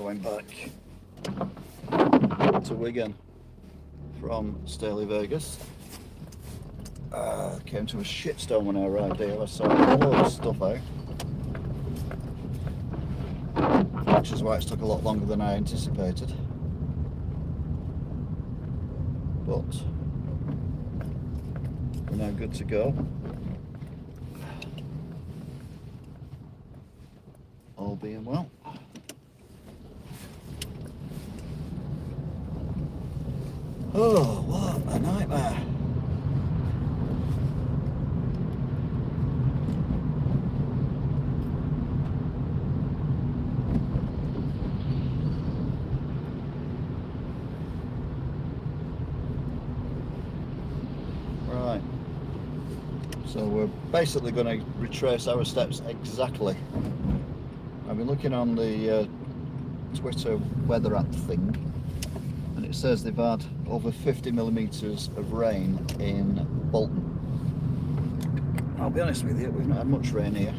going back to Wigan from Staley, Vegas. Came to a shitstorm when I arrived here. I saw a load of stuff out, which is why it's took a lot longer than I anticipated. But we're now good to go. All being well. Oh, what a nightmare. Right. So we're basically going to retrace our steps exactly. I've been looking on the Twitter weather app thing, and it says they've had over 50 millimetres of rain in Bolton. I'll be honest with you, we've not had much rain here,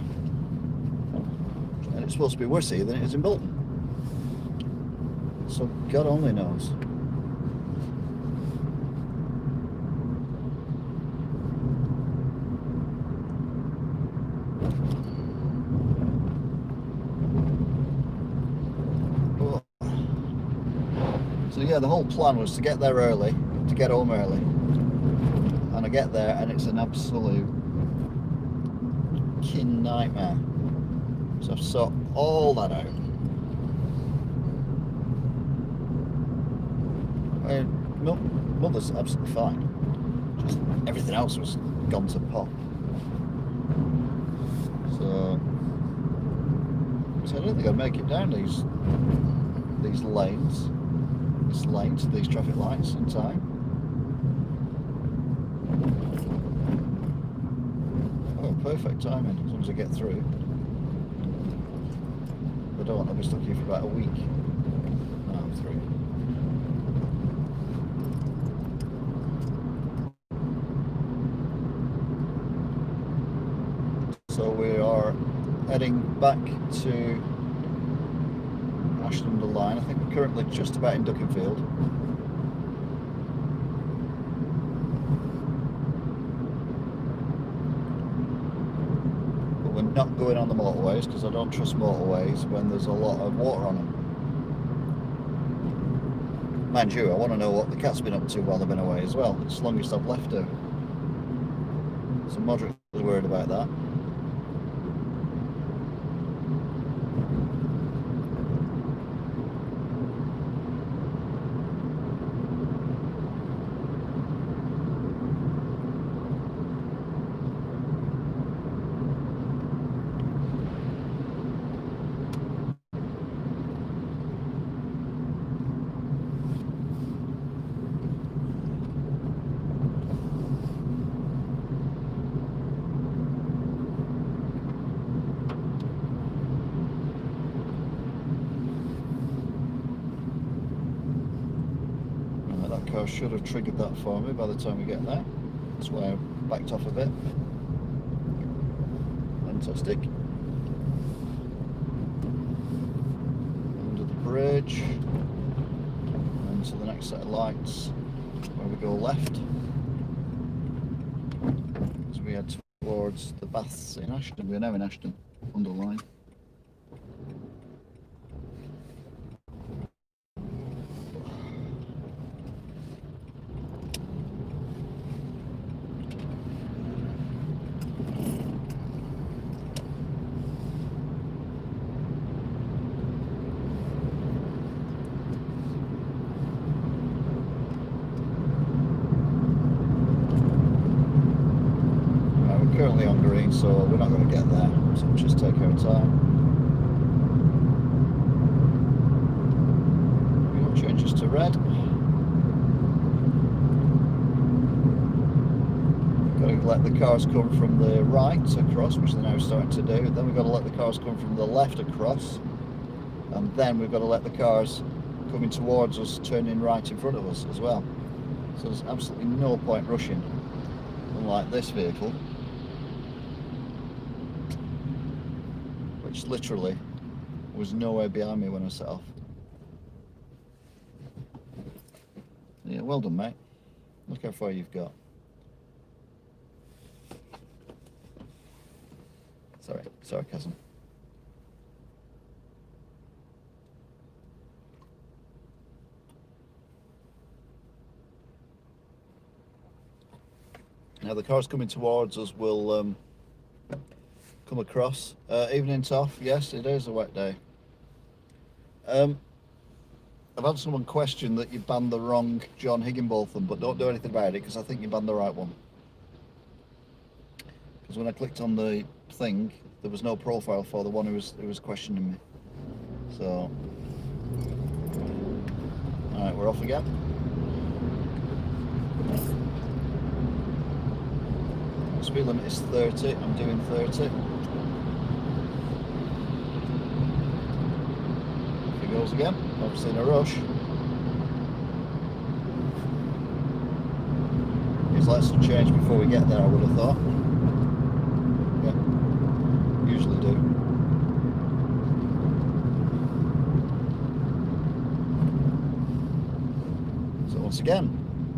and it's supposed to be worse here than it is in Bolton. So God only knows. So yeah, the whole plan was to get there early, to get home early, and I get there and it's an absolute fucking nightmare. So I've sort all that out. Mother's absolutely fine, just everything else was gone to pot. So I don't think I'd make it down these lanes. This lane to these traffic lights in time. Oh, perfect timing, as long as I get through. I don't want to be stuck here for about a week. No, I'm through. So we are heading back to Ashton under Line. I think we're currently just about in Duckenfield. But we're not going on the motorways because I don't trust motorways when there's a lot of water on them. Mind you, I want to know what the cat's been up to while they've been away as well. It's the longest I've left her. So I'm moderately worried about that. Car should have triggered that for me by the time we get there. That's why I backed off a bit. Fantastic. Under the bridge, and to the next set of lights where we go left as we head towards the baths in Ashton. We're now in Ashton, under Line. Currently on green, so we're not going to get there, so we'll just take our time. We'll change this to red. We've got to let the cars come from the right across, which they're now starting to do. Then we've got to let the cars come from the left across, and then we've got to let the cars coming towards us turn in right in front of us as well. So there's absolutely no point rushing, unlike this vehicle, which literally was nowhere behind me when I set off. Yeah, well done, mate. Look how far you've got. Sorry, sarcasm. Now the cars coming towards us will come across. Evening, Toff. Yes, it is a wet day. I've had someone question that you banned the wrong John Higginbotham, but don't do anything about it because I think you banned the right one. Because when I clicked on the thing, there was no profile for the one who was questioning me. So, all right, we're off again. Speed limit is 30. I'm doing 30. Off he goes again. Obviously in a rush. His lights will change before we get there, I would have thought. Yeah, usually do. So once again,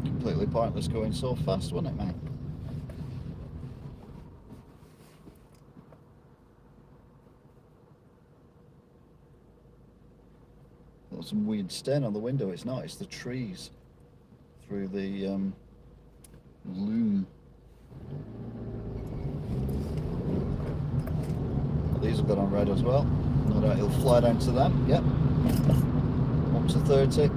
completely pointless going so fast, wasn't it, mate? Got some weird stain on the window. It's not, it's the trees through the loom. Well, these have got on red as well. No doubt he'll fly down to them. Yep. Up to 30.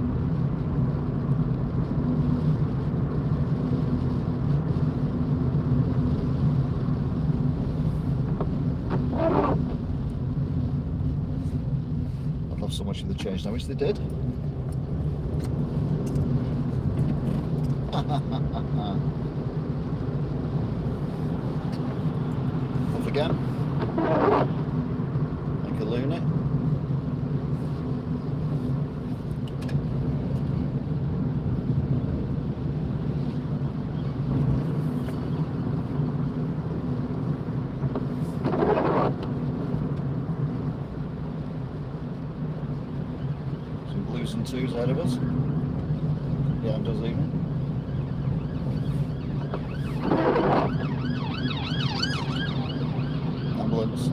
So much of the change now, which they did. Off again. Like a loony. Blues and twos ahead of us. Yeah, and does even. Ambulance.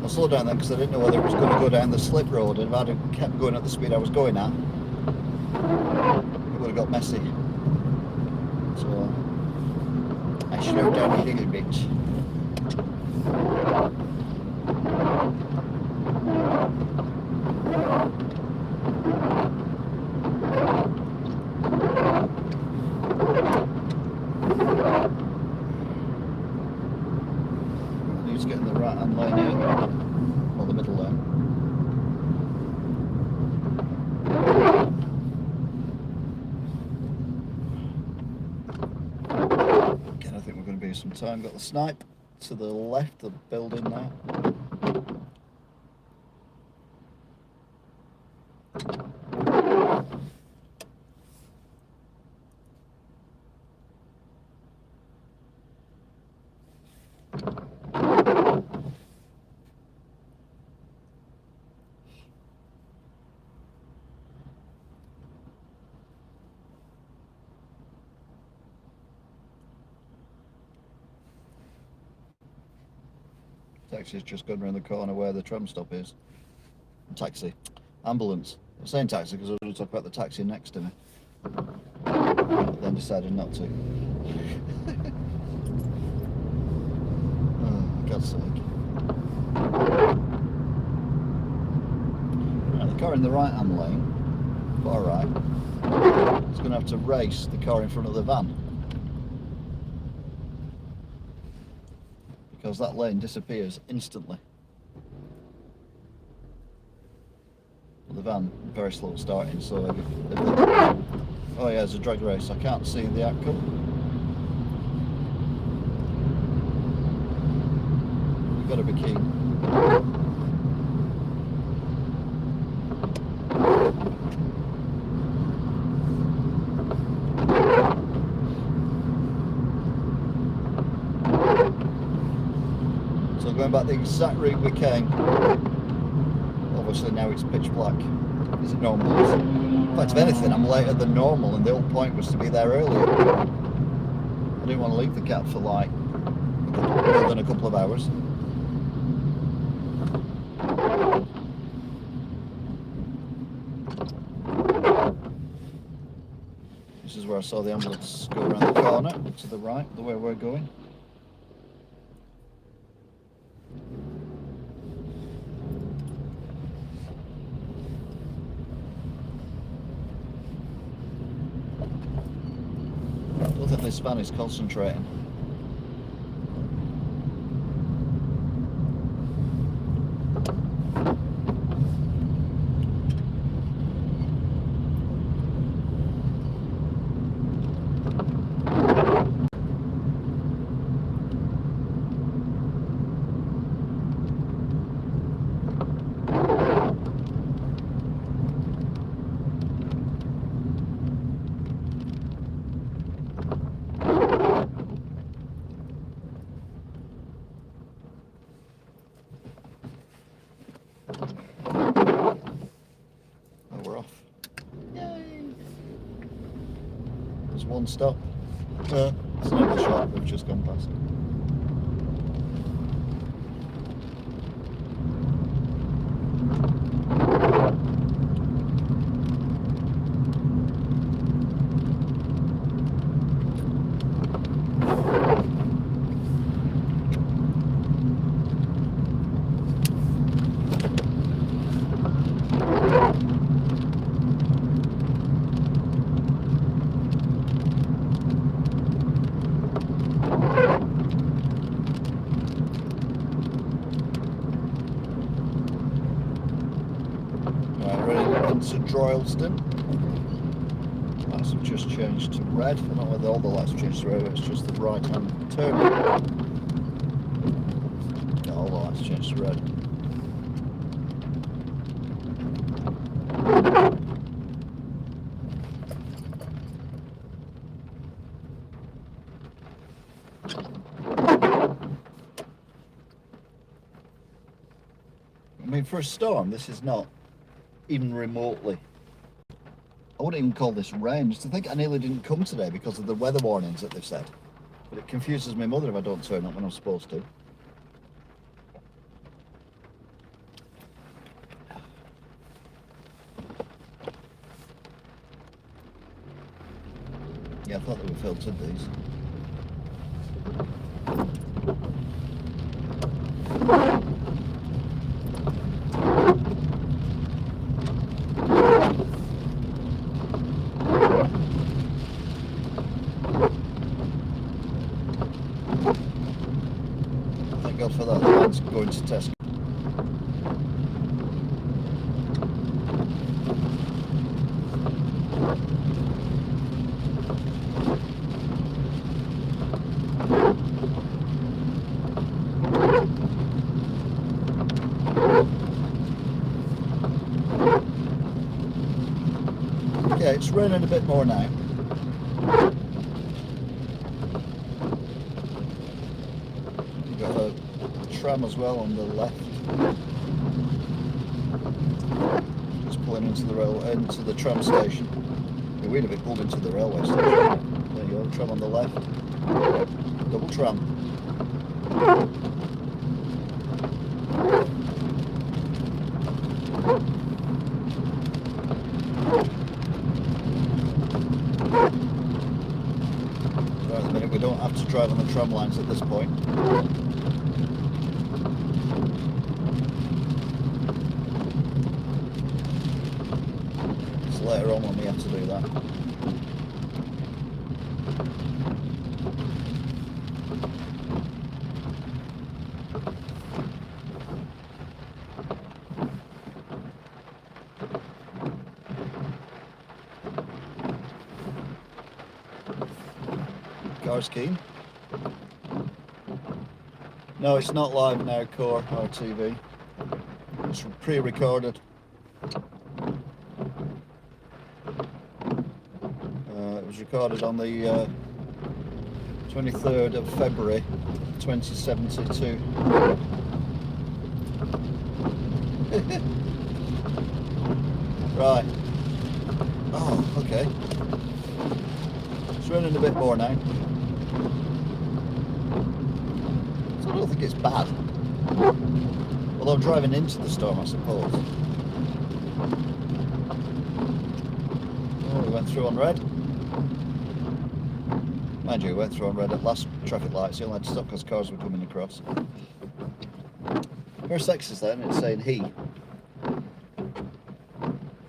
I slowed down then because I didn't know whether it was going to go down the slip road, and if I'd have kept going at the speed I was going at, it would have got messy. So I slowed down a little bit. He's getting the right hand lane here, or the middle lane. Again, I think we're going to be some time. Got the snipe to the left of the building now. Taxi's just gone around the corner where the tram stop is. Taxi. Ambulance. I'm saying taxi because I was going to talk about the taxi next to me. But then decided not to. Oh, God's sake. Right, the car in the right hand lane, far right, is going to have to race the car in front of the van. Because that lane disappears instantly. The van, very slow at starting, so oh yeah, it's a drag race. I can't see the outcome. You've got to be keen. So going back the exact route we came. obviously now it's pitch black. Is it normal? In fact, if anything, I'm later than normal, and the whole point was to be there earlier. I didn't want to leave the cat for like more than a couple of hours. This is where I saw the ambulance go around the corner to the right, the way we're going. I don't think this van is concentrating. One stop. It's another shop we've just gone past. To Droylsden. Lights have just changed to red. I don't know whether all the lights have changed to red, it's just the right hand turn. Yeah, all the lights changed to red. I mean, for a storm, this is not even remotely. I wouldn't even call this rain. Just to think I nearly didn't come today because of the weather warnings that they've said. But it confuses my mother if I don't turn up when I'm supposed to. Yeah, I thought they were filtered, these. God for that, the man's going to Tesco. Okay, it's raining a bit more now. You've got a tram as well on the left, just pulling into the tram station. We'd have been pulled into the railway station. There you go, tram on the left, double tram. Right, at the minute we don't have to drive on the tram lines at this point. Later on when we have to do that. Car's keen. No, it's not live now, Core or TV. It's pre-recorded. It was recorded on the 23rd of February 2072. Right. Oh, okay. It's raining a bit more now. So I don't think it's bad. Although I'm driving into the storm, I suppose. Oh, we went through on red. Mind you, we went through on red at last traffic lights. You only had to stop because cars were coming across. Very sexist then, it's saying he. But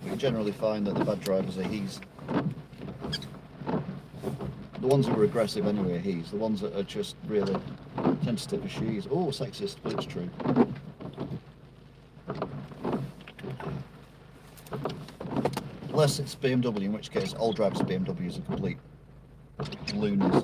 you generally find that the bad drivers are he's. The ones who are aggressive anyway are he's. The ones that are just really tentative are she's. Oh, sexist, but it's true. Unless it's BMW, in which case all drivers of BMWs are complete loonies.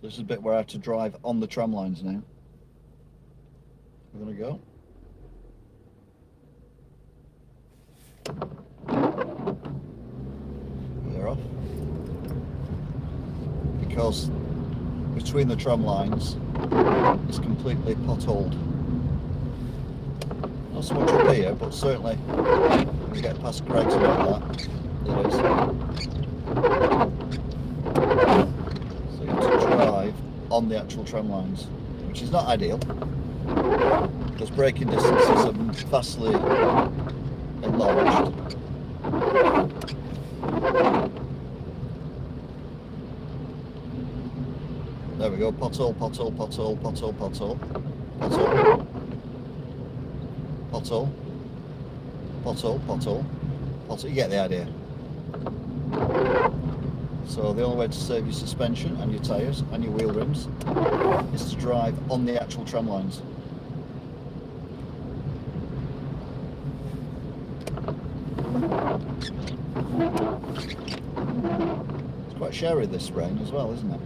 This is a bit where I have to drive on the tram lines now. We're going to go. They're off. Because between the tram lines it's completely potholed. Not so much up here, but certainly when you get past Greggs and like that, it is. So you have to drive on the actual tram lines, which is not ideal, because braking distances are vastly enlarged. There we go, pothole, pothole, pothole, pothole, pothole, pothole, pothole, pothole, pothole, pothole, you get the idea. So the only way to save your suspension and your tyres and your wheel rims is to drive on the actual tram lines. It's quite sherry this rain as well, isn't it?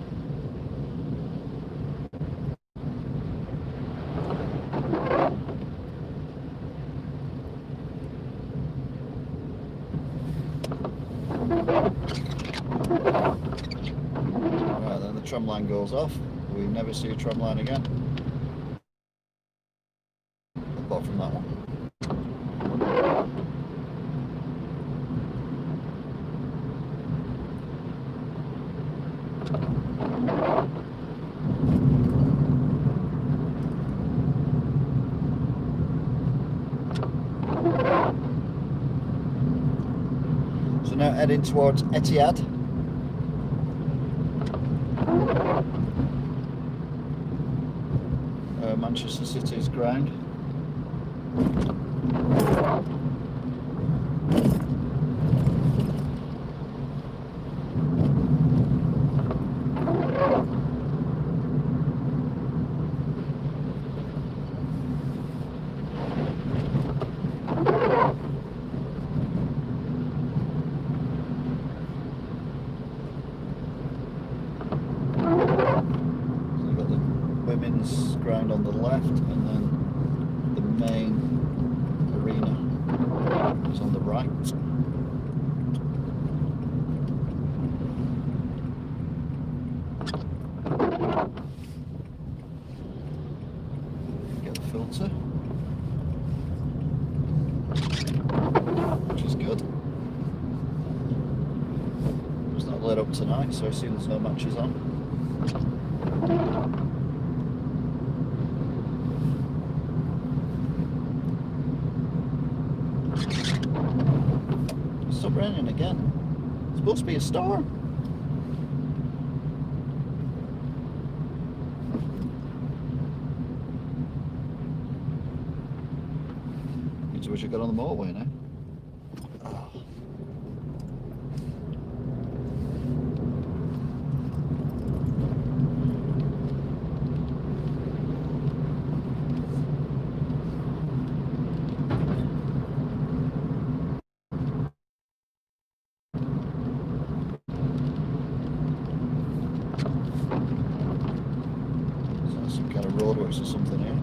Right, then the tram line goes off. We never see a tram line again. Apart from that one. So now heading towards Etihad. Manchester City's ground. Women's ground on the left, and then the main arena is on the right. Get the filter, which is good. It's not lit up tonight, so I assume there's no matches on. Stop raining again. It's supposed to be a storm. I wish I got on the motorway now. Oh. Some kind of roadworks or something here.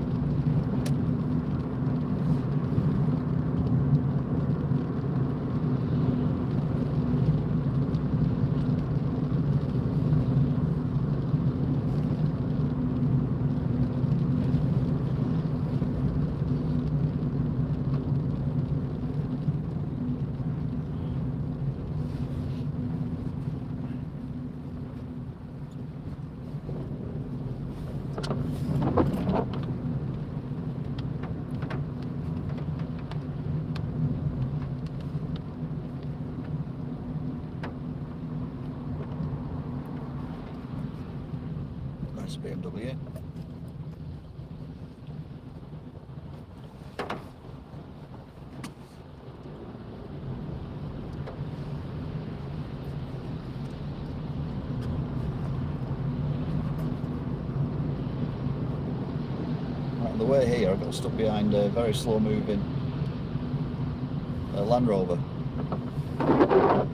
the way here I got stuck behind a very slow moving Land Rover. I'm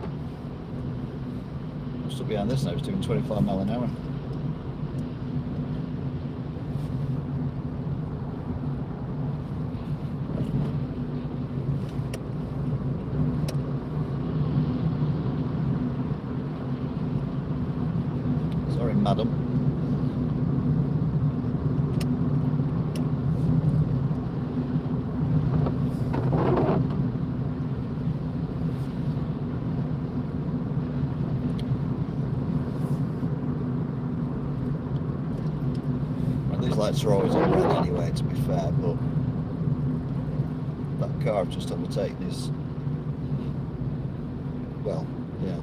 stuck behind this now, it's doing 25 mile an hour. Sorry, madam. Well, these lights are always on red anyway, to be fair, but that car I've just overtaken is, well, yeah.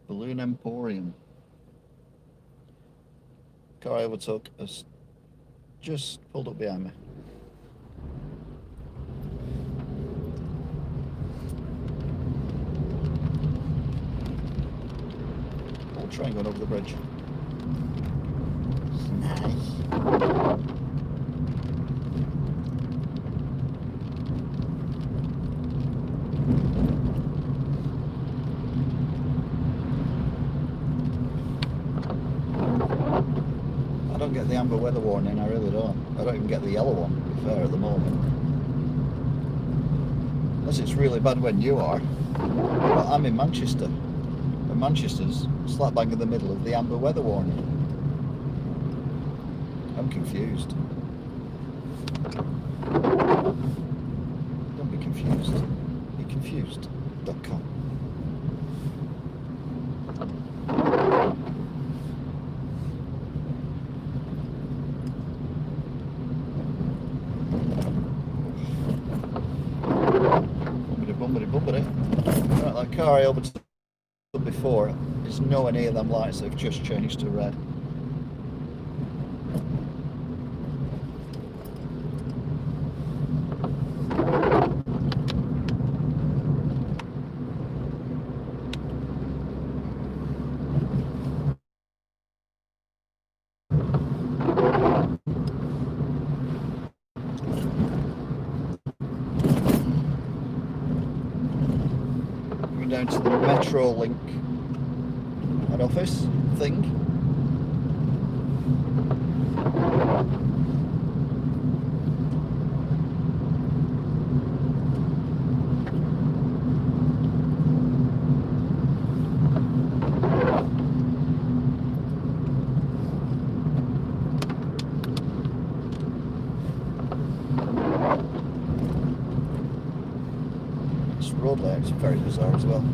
Balloon Emporium. Car I overtook has just pulled up behind me. Old train going over the bridge. Nice. I don't get the amber weather warning, I really don't. I don't even get the yellow one, to be fair, at the moment. Unless it's really bad when you are. But I'm in Manchester. And Manchester's slap bang in the middle of the amber weather warning. I'm confused. Don't be confused. Be confused.com. Bumpity. Right, that car I overtook before is nowhere near them lights that have just changed to red. Down to the Metro Link head office thing. This road layout's very bizarre as well.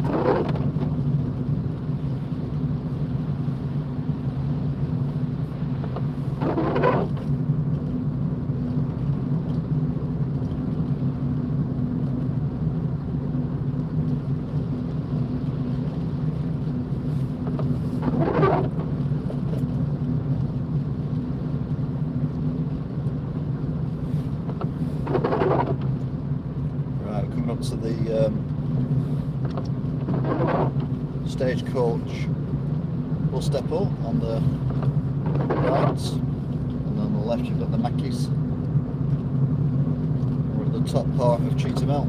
To the stagecoach bus depot on the right, and on the left you've got the Mackies. We're at the top part of Cheetham Hill,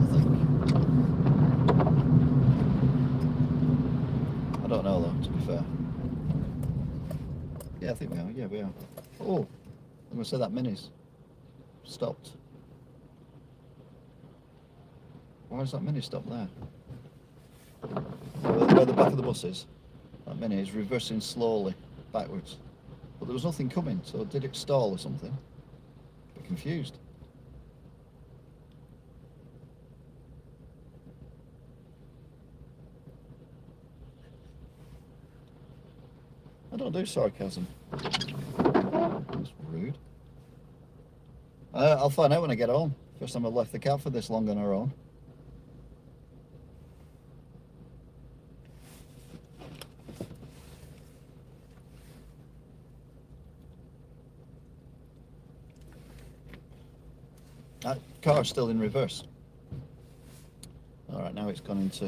I think. I don't know though, to be fair. Yeah, I think we are. Yeah, we are. Oh, I'm gonna say that Mini's stopped. Why is that Mini stopped there? Where the back of the bus is, that Mini is reversing slowly backwards. But there was nothing coming, so did it stall or something? A bit confused. I don't do sarcasm. That's rude. I'll find out when I get home. First time I've left the cat for this long on her own. That car's still in reverse. Alright, now it's gone into...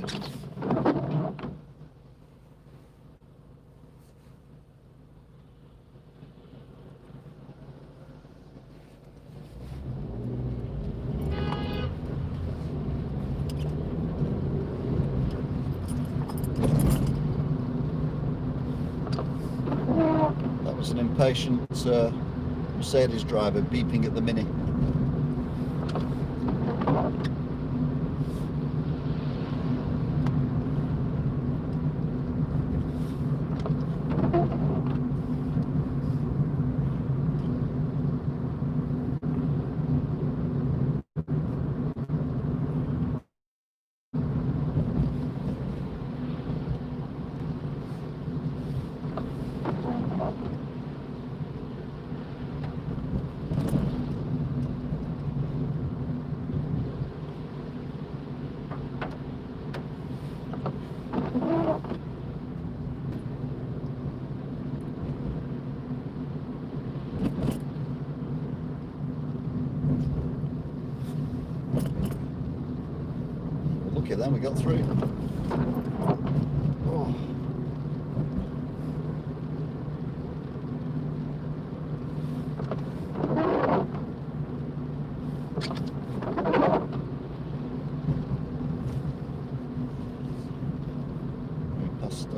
That was an impatient Mercedes driver beeping at the Mini. Look at them, we got through. Oh. Past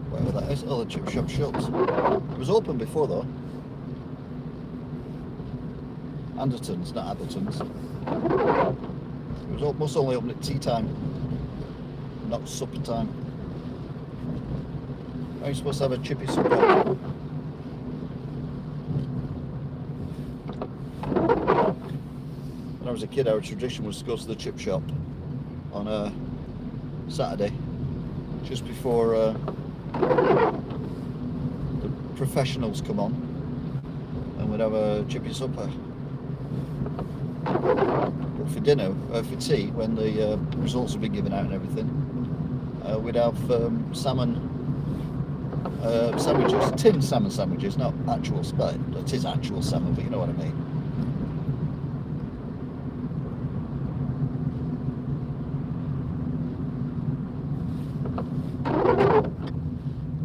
whatever that is. Oh, the chip shop shut. It was open before though. Anderton's, not Appleton's. It was must only open at tea time, not supper time. Are you supposed to have a chippy supper? When I was a kid, our tradition was to go to the chip shop on a Saturday, just before the professionals come on, and we'd have a chippy supper. But for dinner, for tea, when the results have been given out and everything, we'd have salmon sandwiches, tinned salmon sandwiches, not actual salmon. It is actual salmon, but you know what I mean.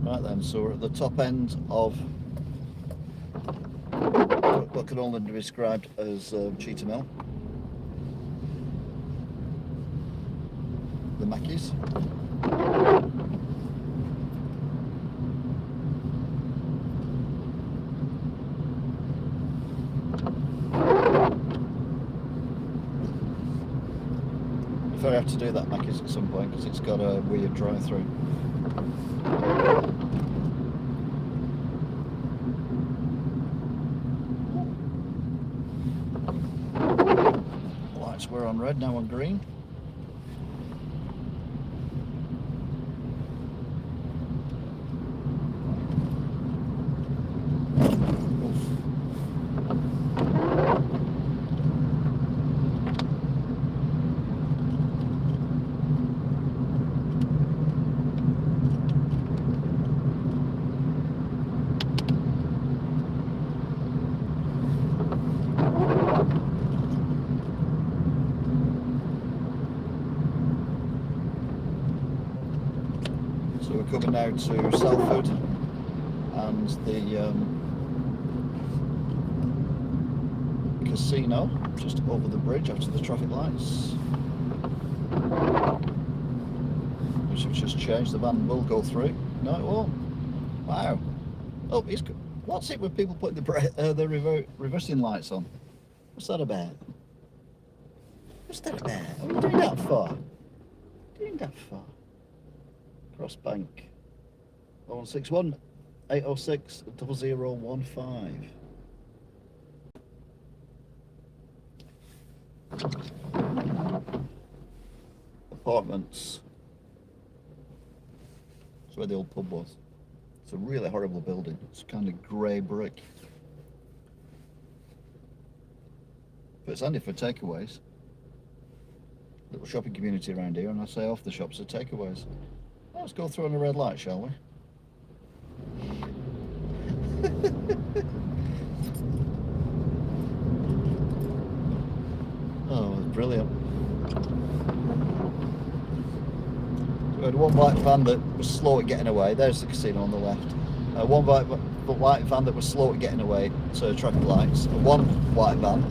Right then, so we're at the top end of what can only be described as Cheetah Mill. The Mackies. If I have to do that Mackies at some point because it's got a weird drive-through. Lights were on red, now on green. So we're coming now to Salford and the casino, just over the bridge after the traffic lights, which have just changed. The van will go through. No, it won't. Wow. Oh, what's it with people putting the reversing lights on? What's that about? What's that about? What are you doing that for? Doing that for? Cross Bank 0161 806 0015. Apartments. That's where the old pub was. It's a really horrible building. It's kind of grey brick. But it's handy for takeaways. Little shopping community around here, and I say off the shops are takeaways. Let's go through on a red light, shall we? Brilliant. We had one white van that was slow at getting away. There's the casino on the left. One white van that was slow at getting away to traffic lights. And one white van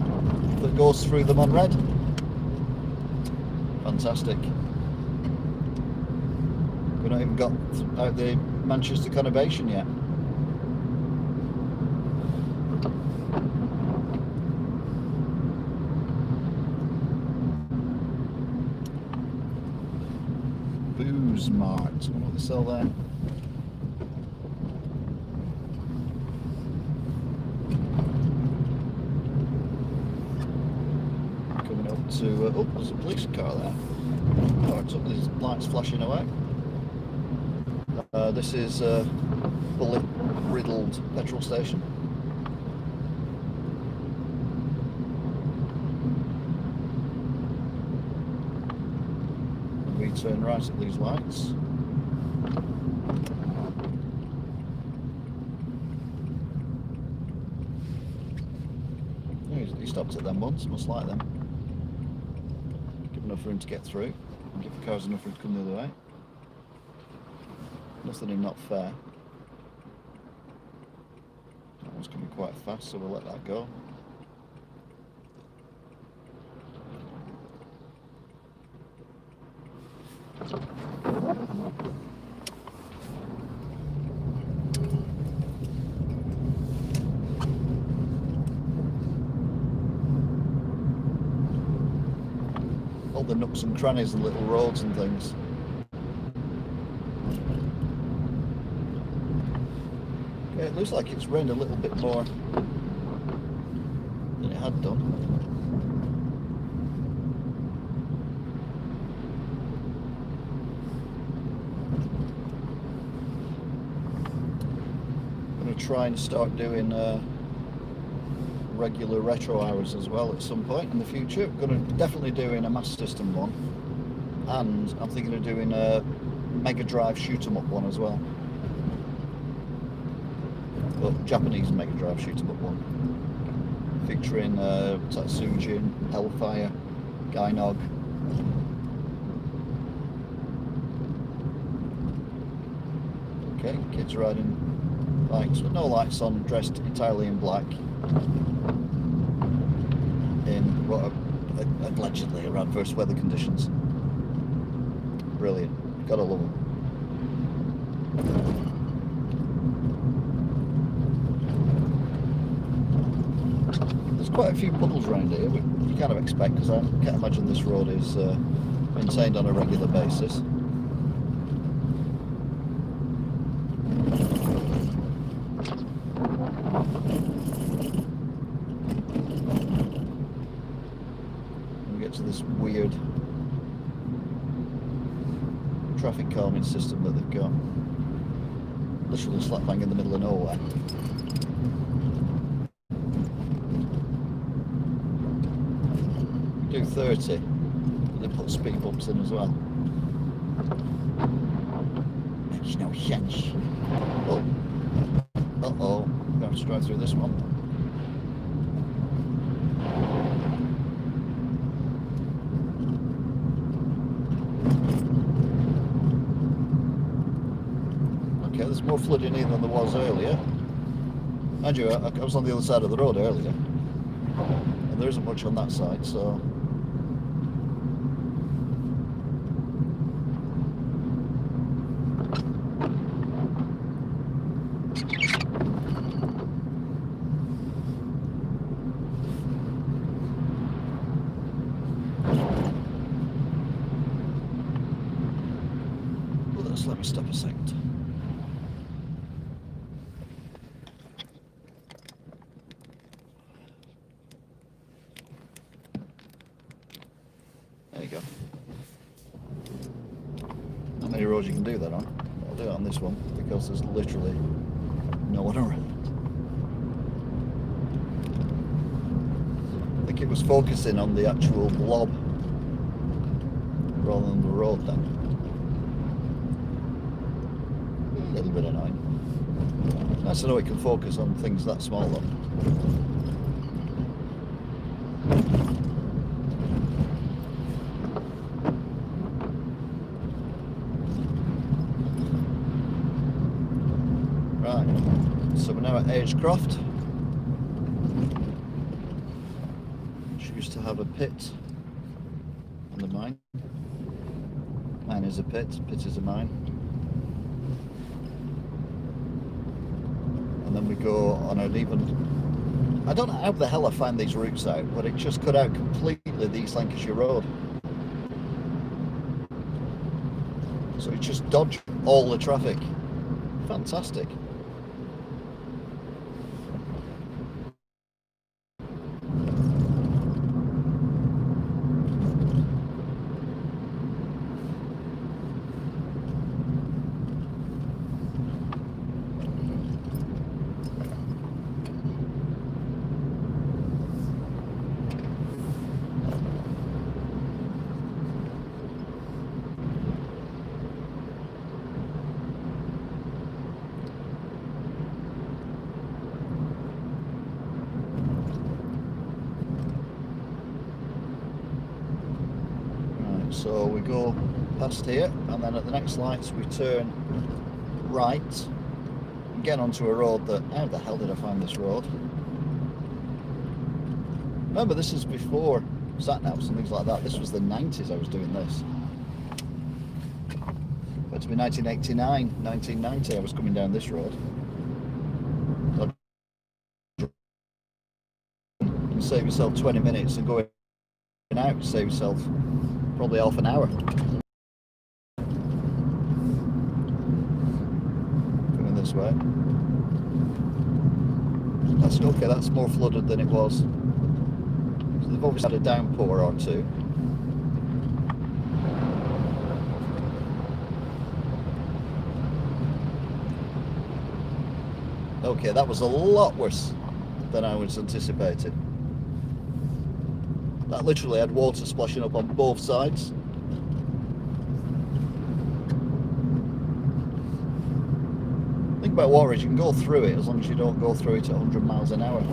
that goes through them on red. Fantastic. We've not even got out the Manchester conurbation yet. Booze Mart. I wonder what they sell there. Coming up to oh, there's a police car there. Parked up, these lights flashing away. This is a bullet-riddled petrol station. And we turn right at these lights. He stopped at them once, must like them. Give enough room to get through, and give the cars enough room to come the other way. Nothing in not fair. That one's coming quite fast, so we'll let that go. All the nooks and crannies and little roads and things. It looks like it's rained a little bit more than it had done. I'm going to try and start doing regular retro hours as well at some point in the future. I'm going to definitely doing a Master System one, and I'm thinking of doing a Mega Drive shoot 'em up one as well. Well, Japanese Mega Drive shoot 'em up one, featuring Tatsujin, Hellfire, Gainog. Okay, kids riding bikes with no lights on, dressed entirely in black, in what are allegedly are adverse weather conditions. Brilliant, gotta love them. Quite a few puddles around here, which you kind of expect, because I can't imagine this road is maintained on a regular basis. We get to this weird traffic calming system that they've got, literally slap bang in the middle of nowhere. Do 30, and they put speed bumps in as well. There's no sense. Oh, uh-oh, I'm going to have to drive through this one. Okay, there's more flooding here than there was earlier. Mind you, I was on the other side of the road earlier, and there isn't much on that side, so... Let me stop a second. There you go. Not many roads you can do that on. I'll do it on this one because there's literally no one around. I think it was focusing on the actual blob rather than the road then. A little bit annoying. Nice to know it can focus on things that small though. Right, so we're now at Agecroft, which used to have a pit and a mine. Mine is a pit is a mine. And then we go on an even... I don't know how the hell I find these routes out, but it just cut out completely the East Lancashire Road. So it just dodged all the traffic. Fantastic. So we go past here, and then at the next lights we turn right and get onto a road that... How the hell did I find this road? Remember, this is before sat-navs and things like that. This was the 90s I was doing this. But to be 1989, 1990 I was coming down this road. You save yourself 20 minutes and going out, you save yourself probably half an hour. Coming this way. That's okay, that's more flooded than it was. So they've obviously had a downpour or two. Okay, that was a lot worse than I was anticipating. That literally had water splashing up on both sides. The thing about water is you can go through it as long as you don't go through it at 100 miles an hour.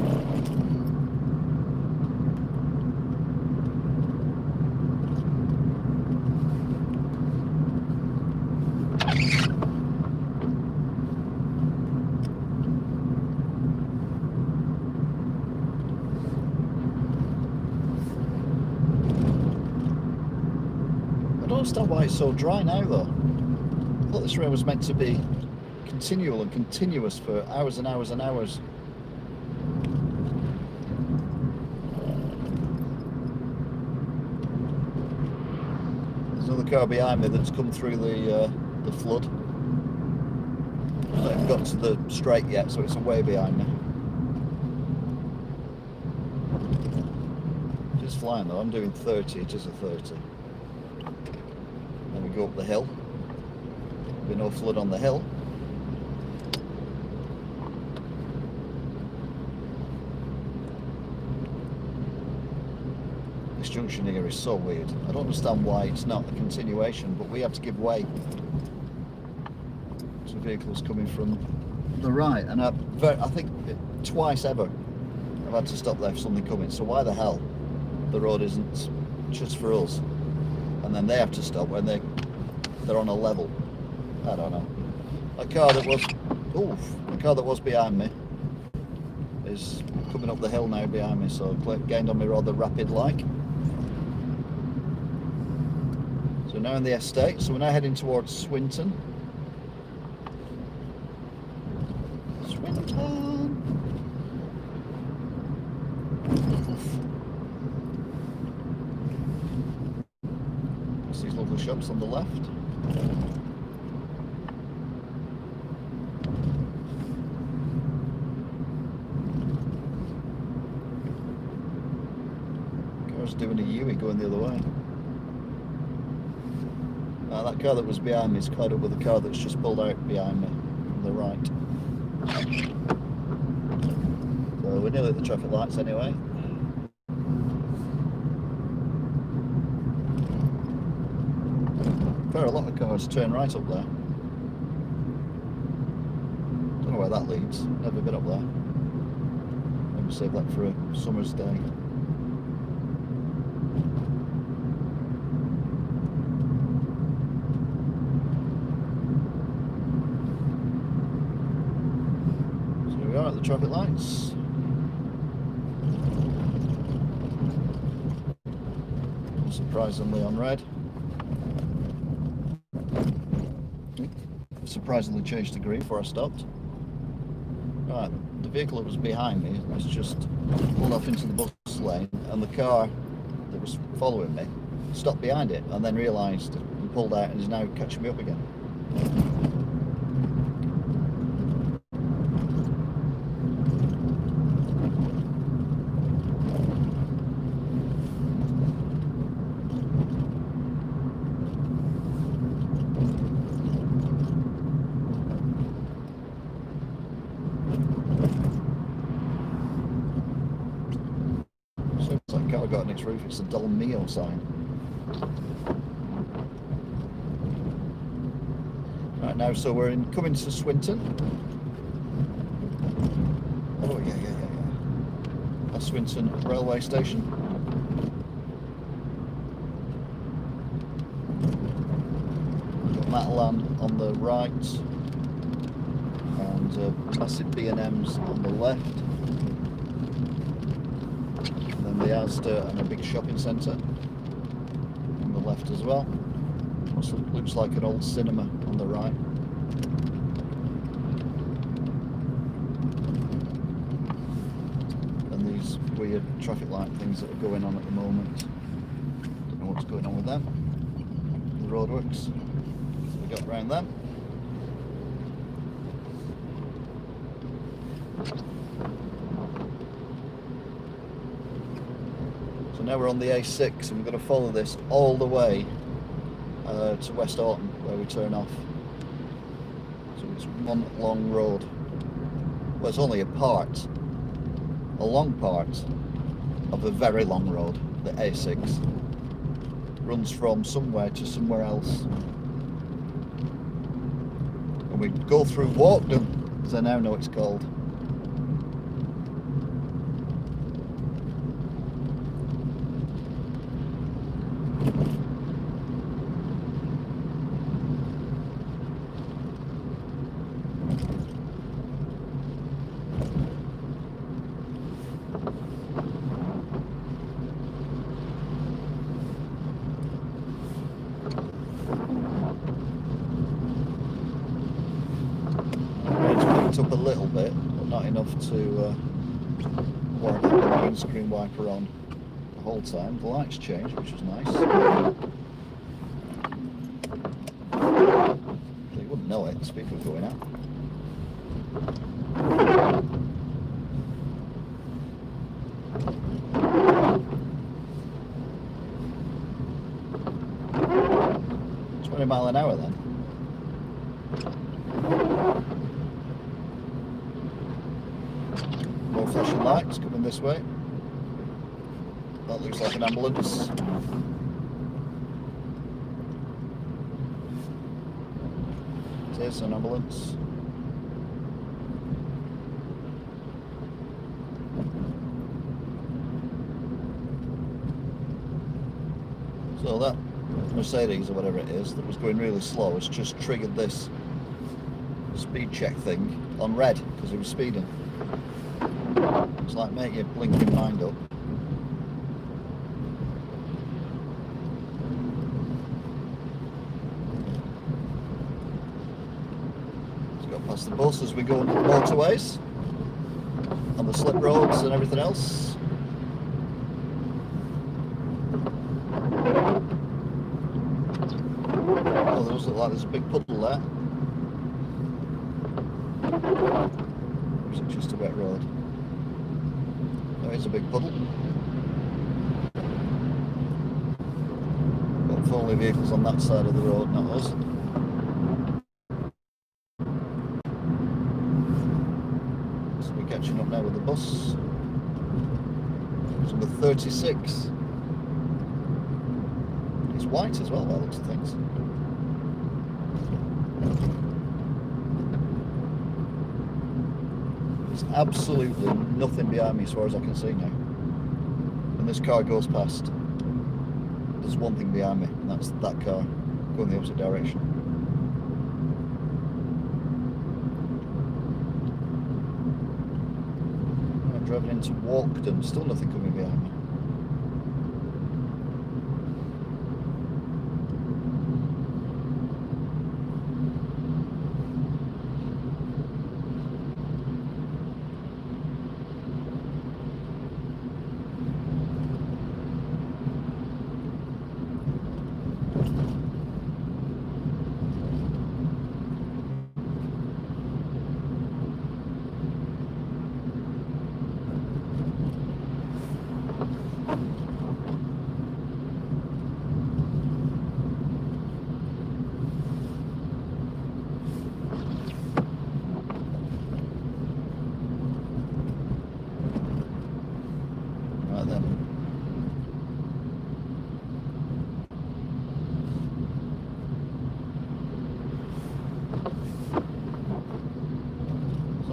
I don't understand why it's so dry now though. I thought this rain was meant to be continual and continuous for hours and hours and hours. There's another car behind me that's come through the flood. I haven't got to the straight yet, so it's way behind me. Just flying though, I'm doing 30, it is a 30. Then we go up the hill. There'll be no flood on the hill. This junction here is so weird. I don't understand why it's not a continuation, but we have to give way to vehicles coming from the right. And I think twice ever I've had to stop there for something coming. So why the hell the road isn't just for us? And then they have to stop when they're on a level. I don't know. The car that was behind me is coming up the hill now behind me, so gained on me rather rapid like. So now in the estate, so we're now heading towards Swinton. These lovely shops on the left. Car's doing a U-ey going the other way. That car that was behind me is caught up with the car that's just pulled out behind me from the right. So we're nearly at the traffic lights anyway. A lot of cars turn right up there. Don't know where that leads. Never been up there. Maybe save that for a summer's day. the traffic lights. Surprisingly on red. Surprisingly changed to green before I stopped. Right, the vehicle that was behind me was just pulled off into the bus lane, and the car that was following me stopped behind it and then realised and pulled out and is now catching me up again. Car got on its roof, it's a Del Mio sign. Right now, so we're coming to Swinton. Oh yeah. That's Swinton railway station. Got Matalan on the right, and massive B&Ms on the left. The Asda and a big shopping centre on the left as well. Also looks like an old cinema on the right. And these weird traffic light things that are going on at the moment. Don't know what's going on with them. The roadworks. So we got around them. So now we're on the A6 and we're going to follow this all the way to West Orton where we turn off. So it's one long road. Well, it's only a long part of a very long road. The A6 runs from somewhere to somewhere else. And we go through Walkden, as I now know it's called. Up a little bit, but not enough to warrant having the windscreen wiper on the whole time. The lights changed, which was nice. So you wouldn't know it, the speaker was going out. It's 20 miles an hour then. Flashing lights coming this way. That looks like an ambulance. It is an ambulance. So that Mercedes or whatever it is that was going really slow has just triggered this speed check thing on red because he was speeding. It's like, make your blinking mind up. Just got past the bus as we go on the motorways, on the slip roads and everything else. Oh, there does look like there's a big puddle there. Or is it just a wet road? It's a big puddle. But only vehicles on that side of the road, not us. So we're catching up now with the bus. It's number 36. It's white as well, by the looks of things. Absolutely nothing behind me as far as I can see now. When this car goes past, there's one thing behind me, and that's that car going the opposite direction. driven into Walkden, still nothing coming behind me.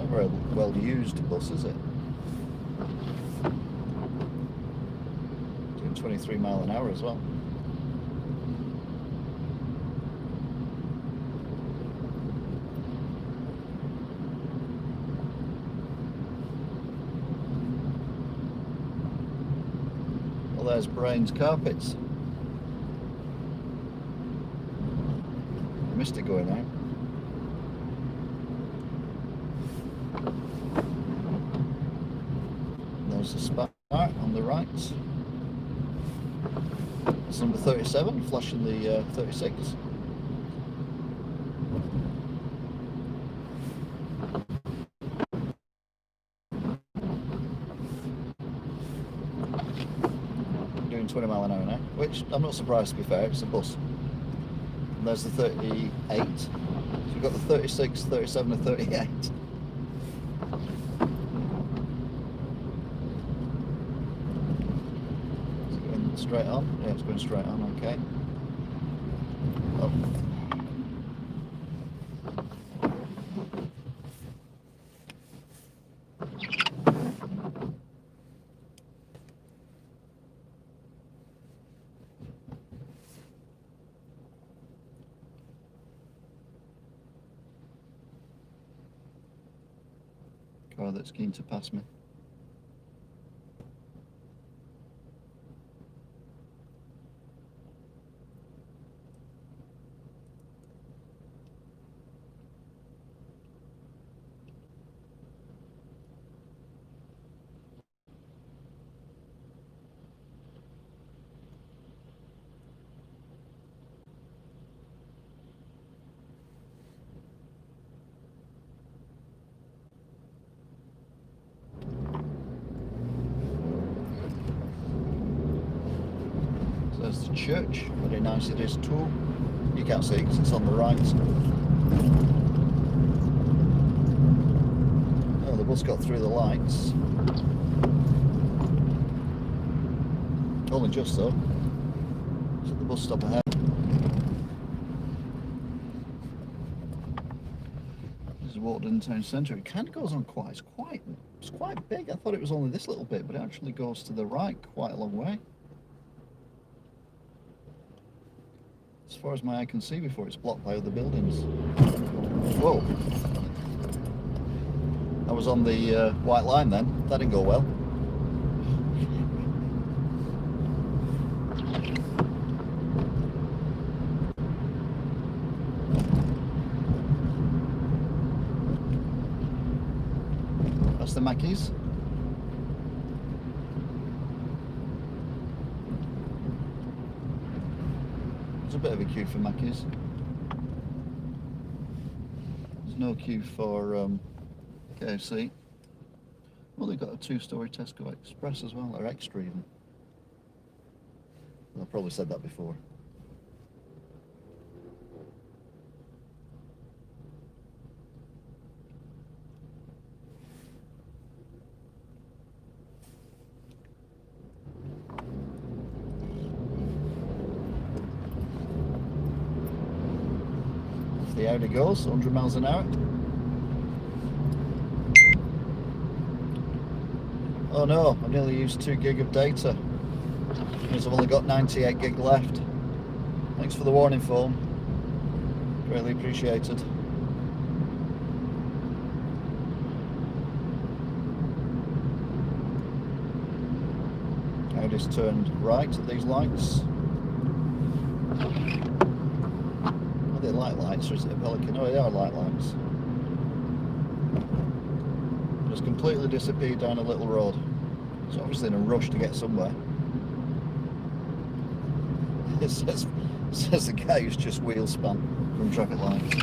Very well used bus, is it? Doing 23 mile an hour as well. Well, there's Brain's Carpets. I missed it going out. There's the Spark on the right. It's number 37, flashing the 36. Doing 20 mile an hour now, which I'm not surprised, to be fair, it's a bus. And there's the 38. So we've got the 36, 37 and 38. Straight on? Yeah, it's going straight on, okay. Oh. Car that's keen to pass me. There's the church, very nice it is too. You can't see it because it's on the right. Oh, the bus got through the lights. Only just though. It's at the bus stop ahead. This is Walkden Town Centre. It kind of goes on it's quite big. I thought it was only this little bit, but it actually goes to the right quite a long way. As far as my eye can see before it's blocked by other buildings. Whoa. I was on the white line then. That didn't go well. That's the Mackies. There's a bit of a queue for Mackies. There's no queue for KFC. Well, they've got a two-storey Tesco Express as well, or Extra even. I've probably said that before. The Audi goes 100 miles an hour. Oh no, I've nearly used 2 gig of data. Means I've only got 98 gig left. Thanks for the warning phone. Greatly appreciated. Audis turned right at these lights. Are they light lights or is it a Pelican? Oh, they are light lights. Just completely disappeared down a little road. It's obviously in a rush to get somewhere. It says the guy who's just wheel spun from traffic lights.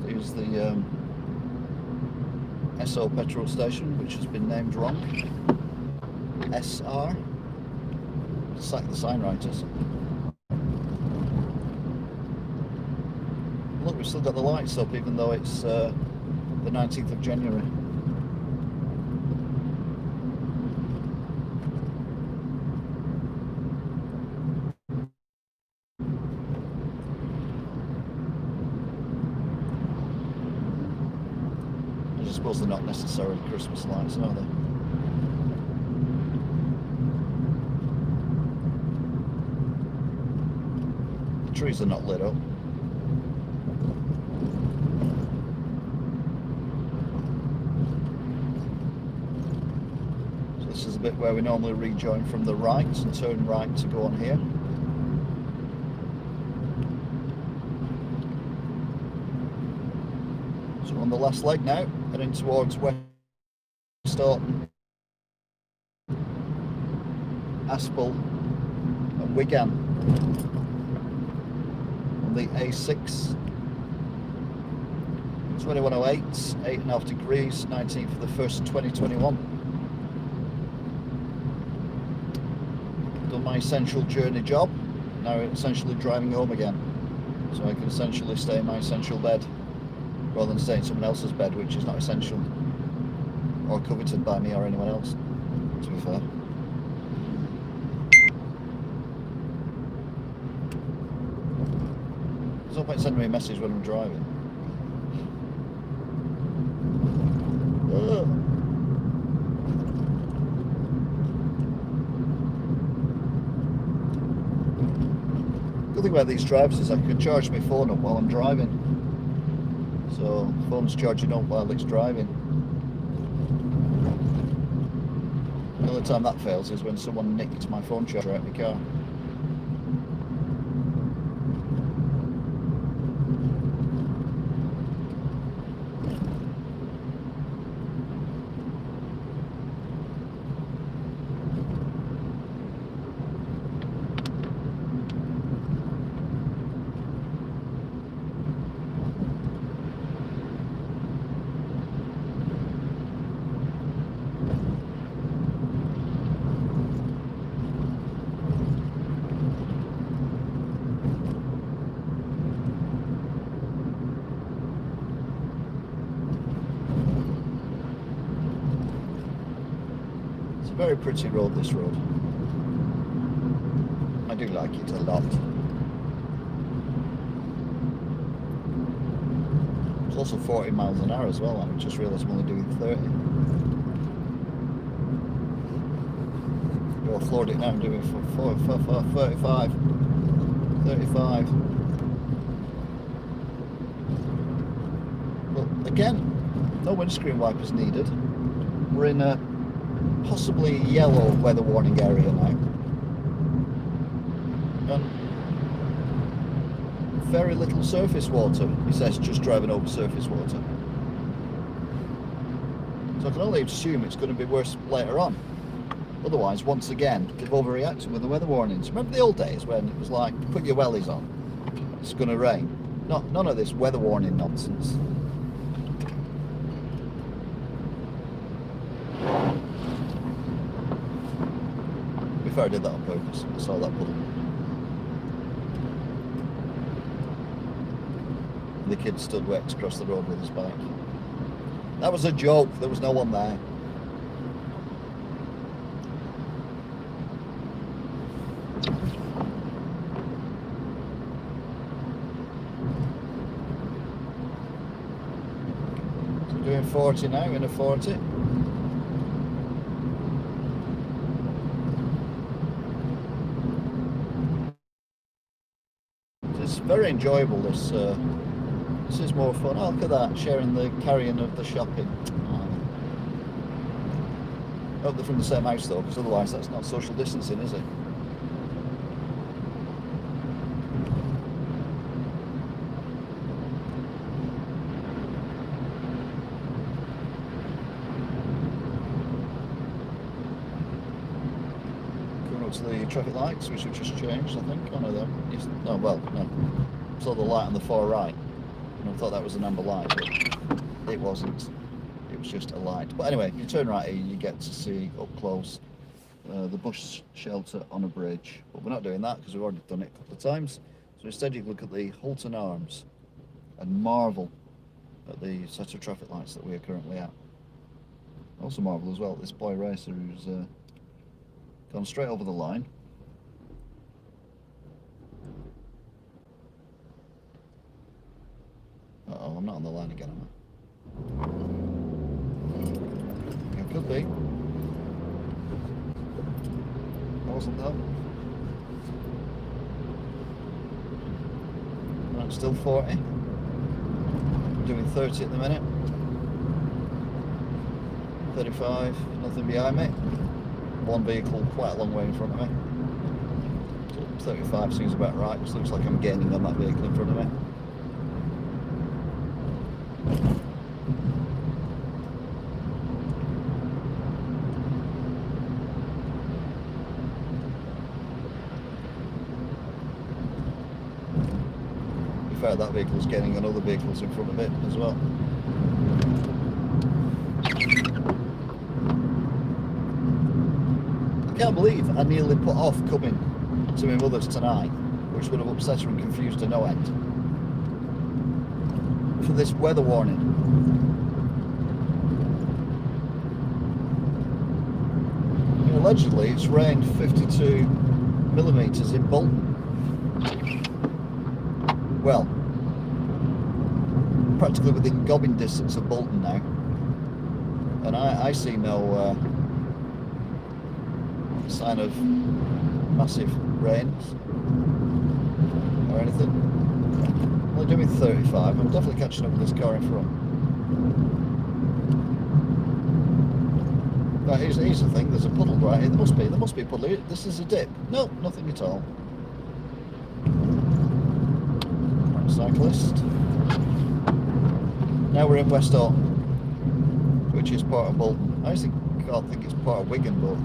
Here's the SO petrol station, which has been named wrong. SR. It's like the sign writers. Look, we've still got the lights up, even though it's the 19th of January. I suppose they're not necessarily Christmas lights, are they? The trees are not lit up. So this is a bit where we normally rejoin from the right and turn right to go on here. So on the last leg now, heading towards West Orton, Aspel and Wigan on the A6. 2108, 8.5 degrees, 19th of the 1st, 2021. Done my essential journey job, now essentially driving home again. So I can essentially stay in my essential bed rather than stay in someone else's bed, which is not essential or coveted by me or anyone else, to be fair. There's no point sending me a message when I'm driving. Good thing about these drives is I can charge my phone up while I'm driving. So the phone's charging up while it's driving. The only time that fails is when someone nicked my phone charger out of my car. Very pretty road, this road. I do like it a lot. It's also 40 miles an hour as well. I just realised I'm only doing 30. I floored it now. I'm doing 35. 35. But again, no windscreen wipers needed. We're in a possibly yellow weather warning area now, and very little surface water. He says just driving over surface water, so I can only assume it's going to be worse later on. Otherwise, once again, they've overreacted with the weather warnings. Remember the old days when it was like, put your wellies on, it's going to rain? None of this weather warning nonsense. I did that on purpose. I saw that puddle. The kid stood wet across the road with his bike. That was a joke. There was no one there. So doing 40 now in a 40. It's very enjoyable. This is more fun. Oh, look at that, sharing the carrying of the shopping. Hope they're from the same house though, because otherwise that's not social distancing, is it? Coming up to the traffic lights, which have just changed, I think. Oh no, no, well, no. Saw the light on the far right, and I thought that was an amber light, but it wasn't. It was just a light. But anyway, you turn right here, you get to see up close the bush shelter on a bridge. But we're not doing that because we've already done it a couple of times. So instead you look at the Hulton Arms and marvel at the set of traffic lights that we are currently at. Also marvel as well at this boy racer who's gone straight over the line. Uh-oh, I'm not on the line again, am I? It could be. I wasn't though. No, it's still 40. I'm doing 30 at the minute. 35, nothing behind me. One vehicle quite a long way in front of me. So 35 seems about right, which looks like I'm gaining on that vehicle in front of me. In fact, that vehicle's getting on other vehicles in front of it as well. I can't believe I nearly put off coming to my mother's tonight, which would have upset her and confused her no end, for this weather warning. Allegedly, it's rained 52 millimetres in Bolton. Well, practically within gobbing distance of Bolton now, and I see no sign of massive rains or anything. I'm only doing 35. I'm definitely catching up with this car in front. Right, here's the thing. There's a puddle right here. There must be a puddle here. This is a dip. No, nothing at all. Cyclist. Now we're in West Orton, which is part of Bolton. I actually can't think it's part of Wigan, but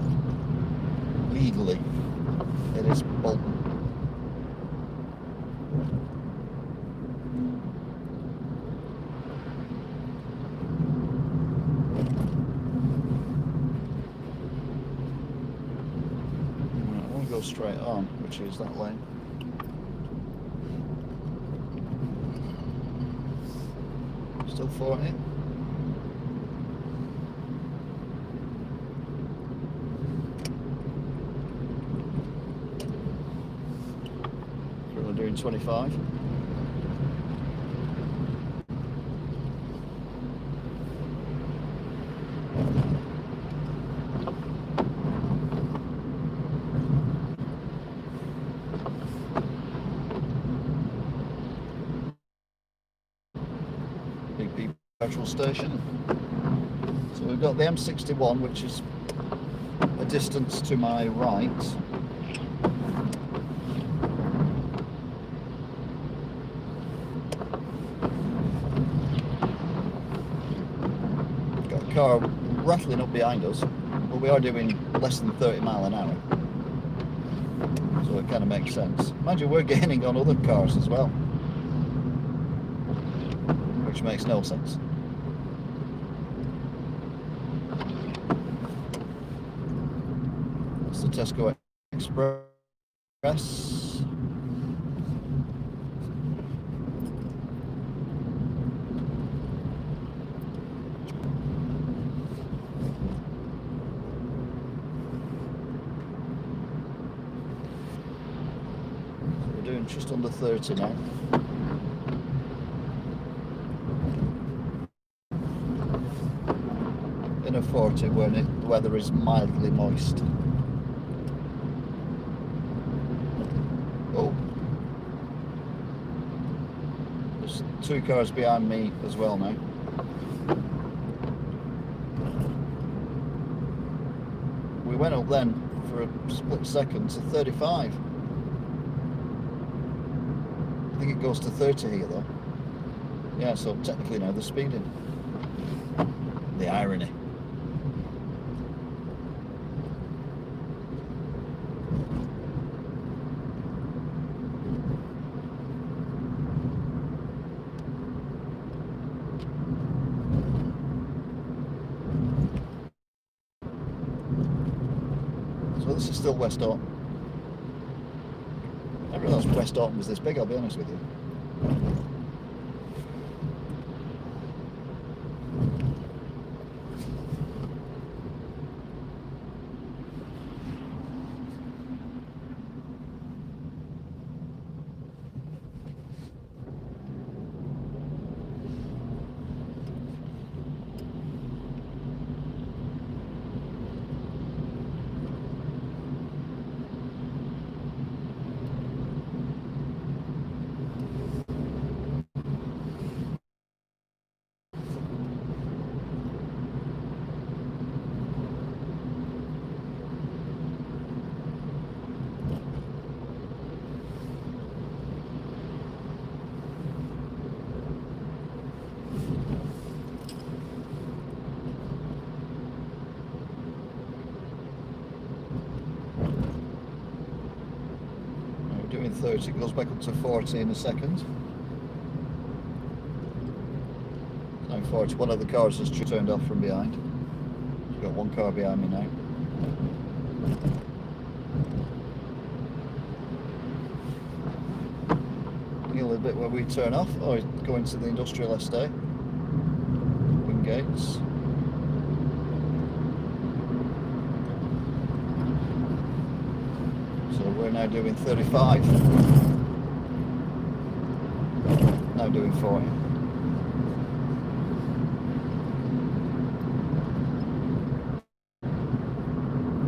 legally it is Bolton. Right, I want to go straight on, which is that lane. Still 40. We're doing 25. Petrol station. So we've got the M61, which is a distance to my right. Got a car rattling up behind us, but we are doing less than 30 mile an hour. So it kind of makes sense. Mind you, we're gaining on other cars as well, which makes no sense. That's the Tesco Express. We're doing just under 30 now. 40 when the weather is mildly moist. Oh, there's 2 cars behind me as well now. We went up then for a split second to 35. I think it goes to 30 here though. Yeah, so technically now they're speeding. The irony. So this is still West Orton. I didn't realise West Orton was this big, I'll be honest with you. Doing 30, it goes back up to 40 in a second. Now 40, one of the cars has turned off from behind. We've got 1 car behind me now. Nearly a bit where we turn off. Oh, going to the industrial estate. Wigan gates. We're now doing 35. Now doing 40.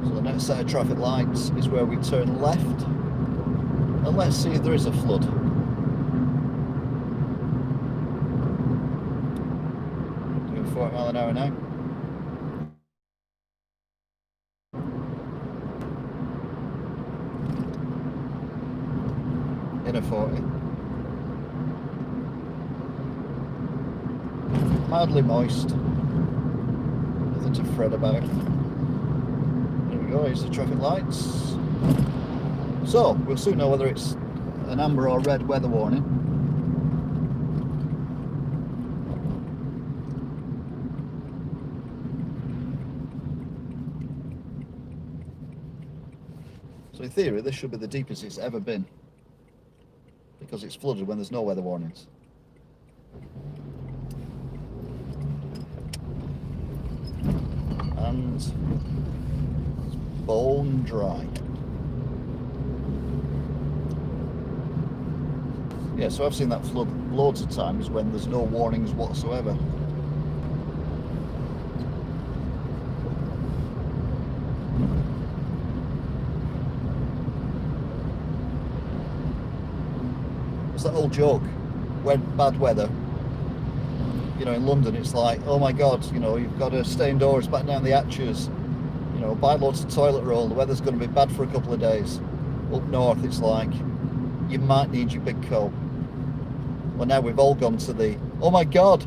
So the next set of traffic lights is where we turn left. And let's see if there is a flood. Doing 40 mile an hour now. In a 40. Mildly moist. Nothing to fret about. There we go, here's the traffic lights. So, we'll soon know whether it's an amber or red weather warning. So in theory, this should be the deepest it's ever been, because it's flooded when there's no weather warnings. And it's bone dry. Yeah, so I've seen that flood loads of times when there's no warnings whatsoever. It's that old joke, when bad weather, you know, in London it's like, oh my god, you know, you've got to stay indoors, batten down the hatches, you know, buy loads of toilet roll, the weather's going to be bad for a couple of days. Up north it's like, you might need your big coat. Well, now we've all gone to the, oh my god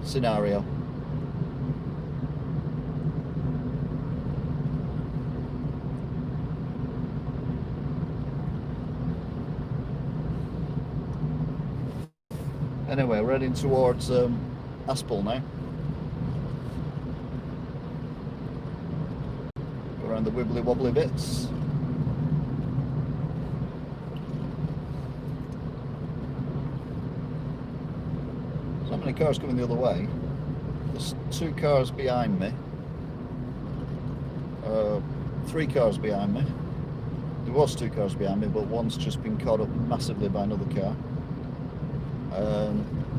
scenario. Anyway, we're heading towards Aspel now. Go around the wibbly wobbly bits. So not many cars coming the other way. There's 2 cars behind me. 3 cars behind me. There was 2 cars behind me, but one's just been caught up massively by another car.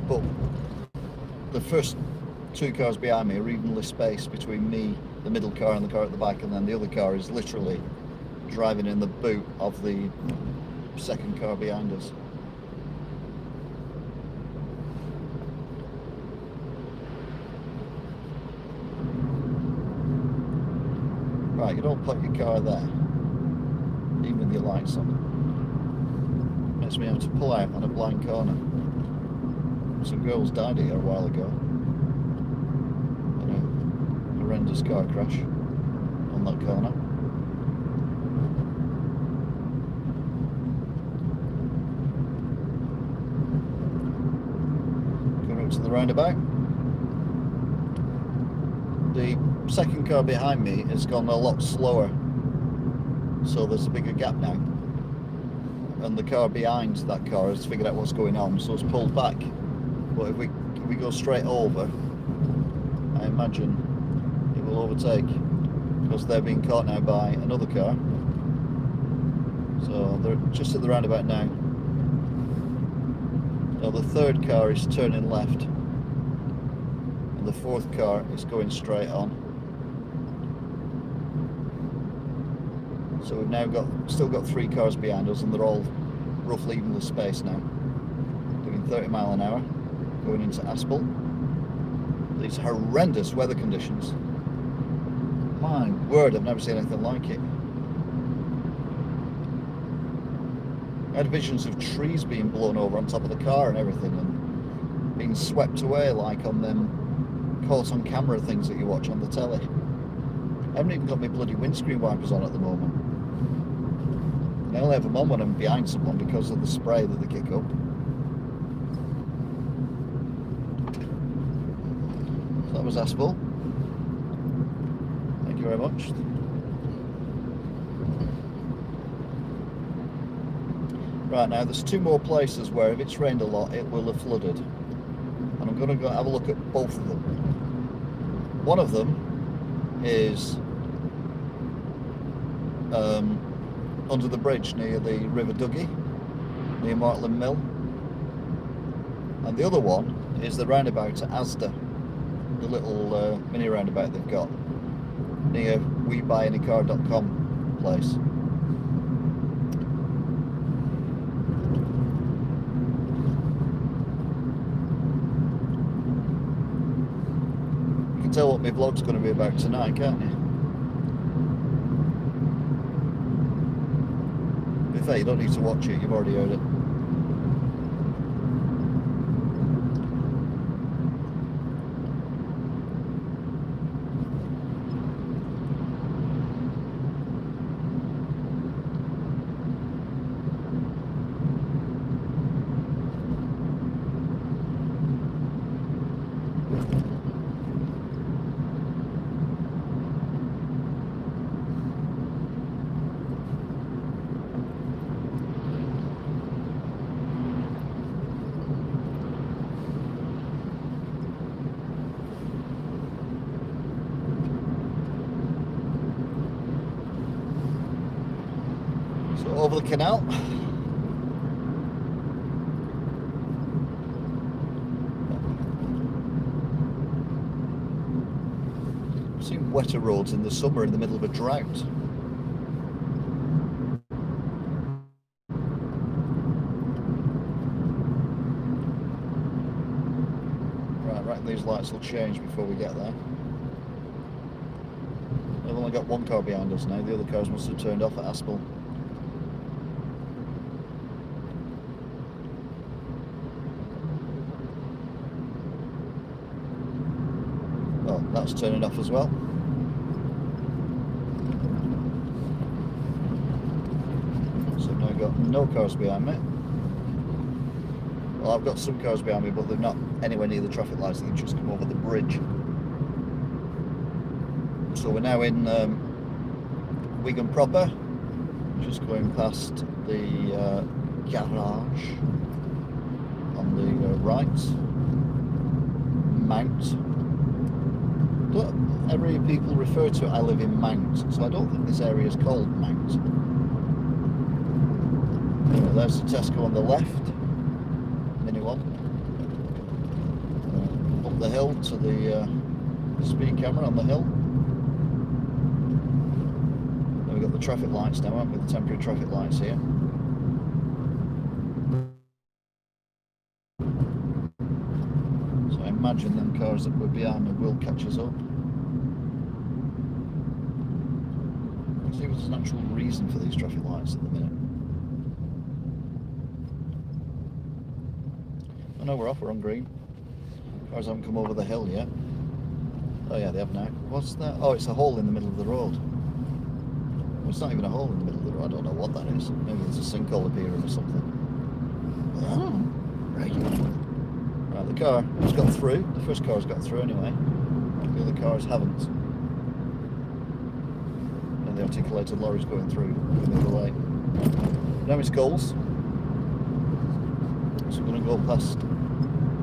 But the first two cars behind me are evenly spaced between me, the middle car, and the car at the back, and then the other car is literally driving in the boot of the second car behind us. Right, you don't put your car there, even with your lights on. Makes me have to pull out on a blind corner. Some girls died here a while ago in a horrendous car crash on that corner. Going up to the roundabout. The second car behind me has gone a lot slower, so there's a bigger gap now, and the car behind that car has figured out what's going on, so it's pulled back. But if we go straight over, I imagine it will overtake, because they're being caught now by another car. So they're just at the roundabout now. Now the third car is turning left, and the fourth car is going straight on. So we've now still got three cars behind us, and they're all roughly evenly spaced now, doing 30 mile an hour, going into Aspel. These horrendous weather conditions. My word, I've never seen anything like it. I had visions of trees being blown over on top of the car and everything, and being swept away like on them caught on camera things that you watch on the telly. I haven't even got my bloody windscreen wipers on at the moment. I only have them on when I'm behind someone because of the spray that they kick up. So that was Aspel. Thank you very much. Right, now there's two more places where if it's rained a lot it will have flooded, and I'm going to go have a look at both of them. One of them is under the bridge near the River Duggy, near Martland Mill, and the other one is the roundabout at Asda, the little mini roundabout they've got near WeBuyAnyCar.com place. You can tell what my vlog's going to be about tonight, can't you? In fact, you don't need to watch it, you've already heard it. Over the canal. I've seen wetter roads in the summer in the middle of a drought. Right, these lights will change before we get there. I've only got one car behind us now, the other cars must have turned off at Aspel. That's turning off as well. So now I've got no cars behind me. Well, I've got some cars behind me, but they're not anywhere near the traffic lights. They've just come over the bridge. So we're now in Wigan proper, just going past the garage on the right. Mount. Every people refer to it, I live in Mount, so I don't think this area is called Mount. Anyway, there's the Tesco on the left, mini one. Up up the hill to the speed camera on the hill. Then we've got the traffic lights now, haven't we? The temporary traffic lights here. So I imagine them cars that were behind me will catch us up. Let's see if there's an actual reason for these traffic lights at the minute. I know we're off, we're on green. Cars haven't come over the hill yet. Oh yeah, they have now. What's that? Oh, it's a hole in the middle of the road. Well, it's not even a hole in the middle of the road. I don't know what that is. Maybe there's a sinkhole appearing or something. Oh, right. Right, the car has got through. The first car's got through anyway. The other cars haven't. And the articulated lorry's going through the other way. Now it's goals. So we're going to go past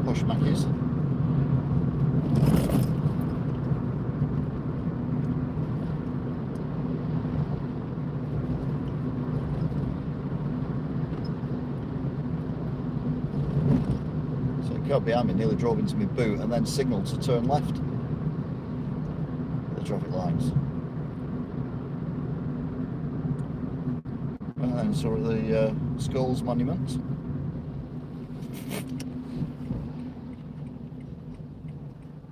Posh Mackie's. So the car behind me nearly drove into my boot and then signalled to turn left. The traffic lights. And then saw the Skulls Monument.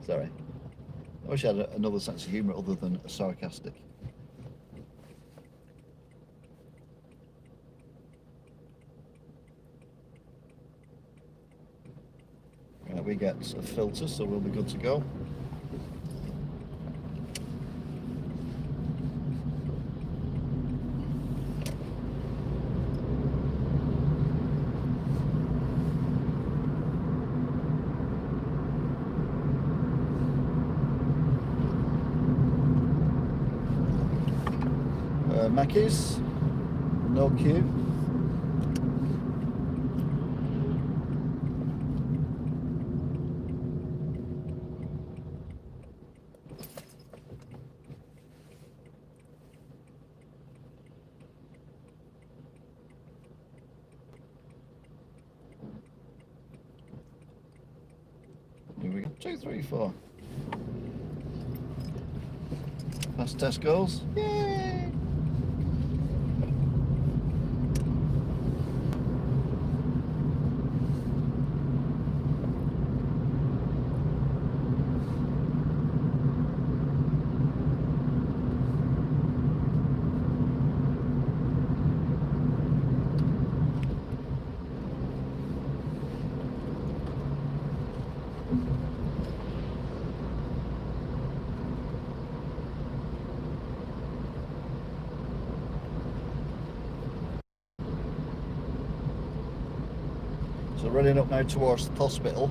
Sorry. I wish I had another sense of humour other than sarcastic. Right, we get a filter, so we'll be good to go. Mackie's, no queue. Here we go. 2, 3, 4. Past Tesco's. Yay! So running up now towards the hospital.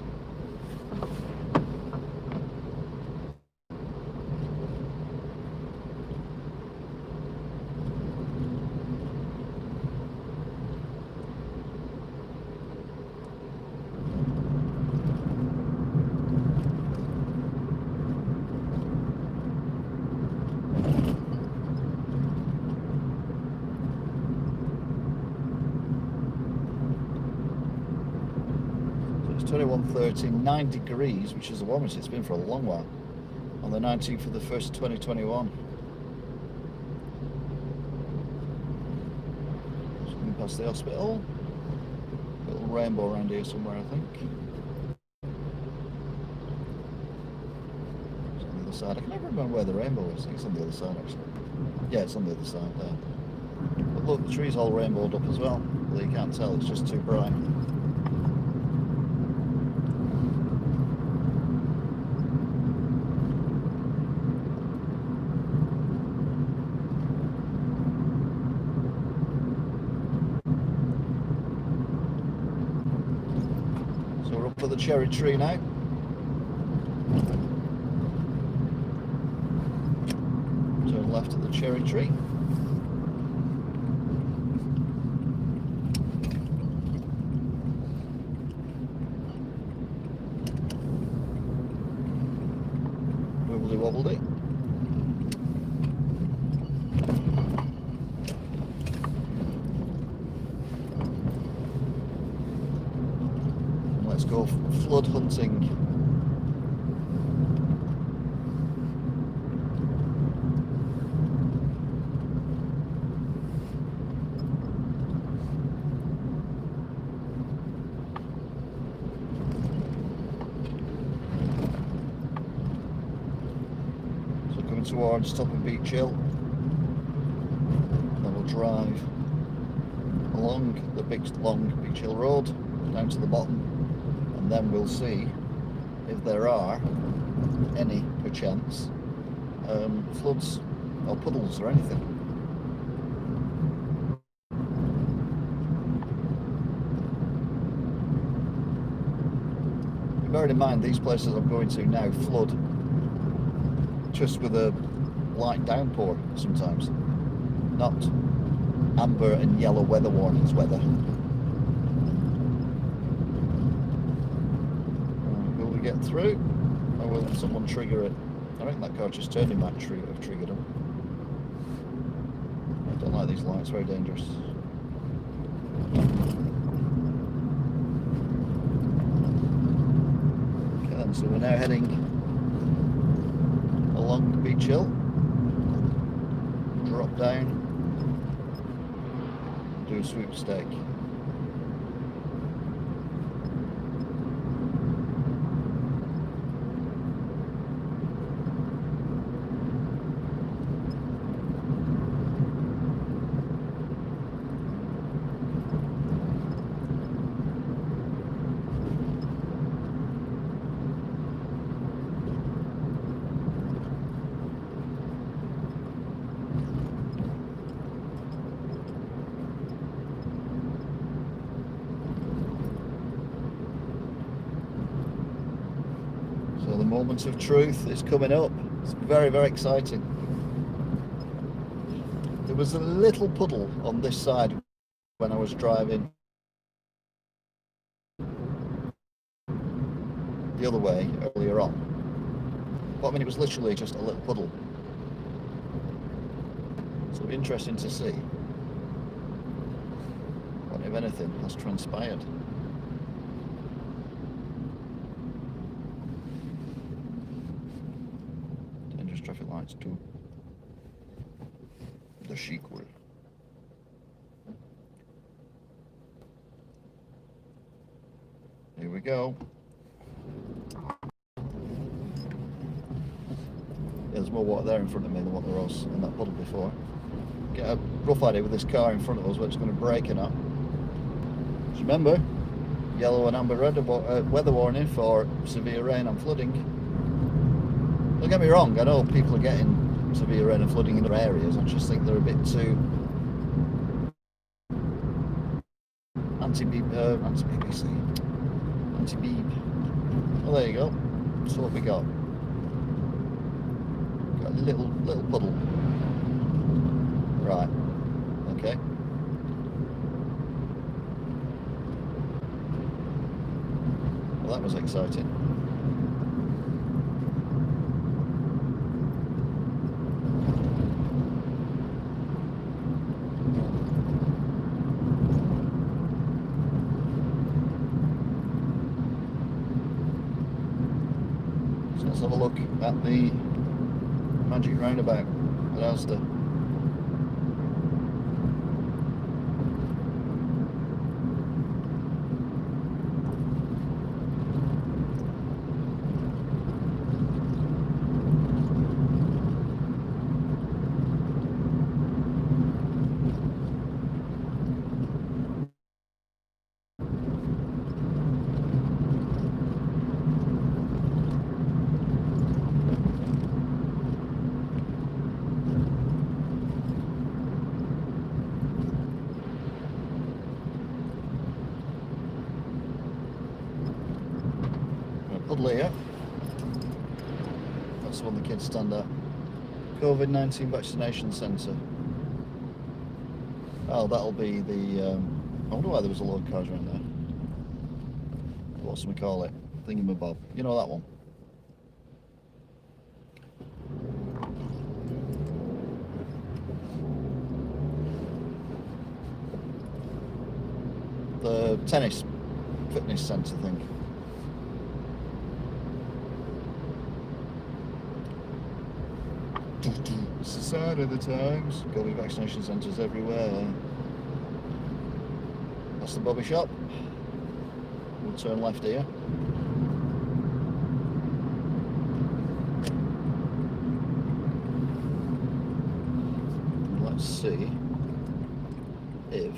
So it's 21:30, 9 degrees, which is the warmest it's been for a long while, on the 19th of the 1st, 2021. Just coming past the hospital. Little rainbow around here somewhere, I think. It's on the other side. I can never remember where the rainbow is. I think it's on the other side, actually. Yeah, it's on the other side there. But look, the tree's all rainbowed up as well. Although you can't tell, it's just too bright. So we're up for the cherry tree now. Turn left at the cherry tree. Wibbly wobbledy. Let's go flood hunting. towards top of Beach Hill. Then we'll drive along the big long Beach Hill Road down to the bottom, and then we'll see if there are any, perchance, floods or puddles or anything. Bearing in mind these places I'm going to now flood just with a light downpour sometimes, not amber and yellow weather warnings weather. Will we get through, or will someone trigger it? I reckon that car just turning might have triggered them. I don't like these lights, very dangerous. Okay then, so we're now heading along Beach Hill, drop down, do a sweepstake. So the moment of truth is coming up. It's very, very exciting. There was a little puddle on this side when I was driving the other way earlier on. But I mean, it was literally just a little puddle. So it'll be interesting to see what, if anything, has transpired. Traffic lights too. The sequel. Here we go. Yeah, there's more water there in front of me than what there was in that puddle before. Get a rough idea with this car in front of us where it's going to brake or not. Just remember, yellow and amber red weather warning for severe rain and flooding. Don't get me wrong, I know people are getting severe rain and flooding in other areas. I just think they're a bit too anti-BBC. Anti-beep. Well, there you go. So what we got? Got a little puddle. Right. Okay. Well, that was exciting. Let's have a look at the magic roundabout at Asda. Puddle here. That's the one the kids stand at. COVID-19 vaccination centre. Oh, that'll be the. I wonder why there was a load of cars around there. What's we call it? Thingamabob. You know that one. The tennis fitness centre thing. It's the sign of the times. COVID vaccination centres everywhere. That's the Bobby shop. We'll turn left here. and see if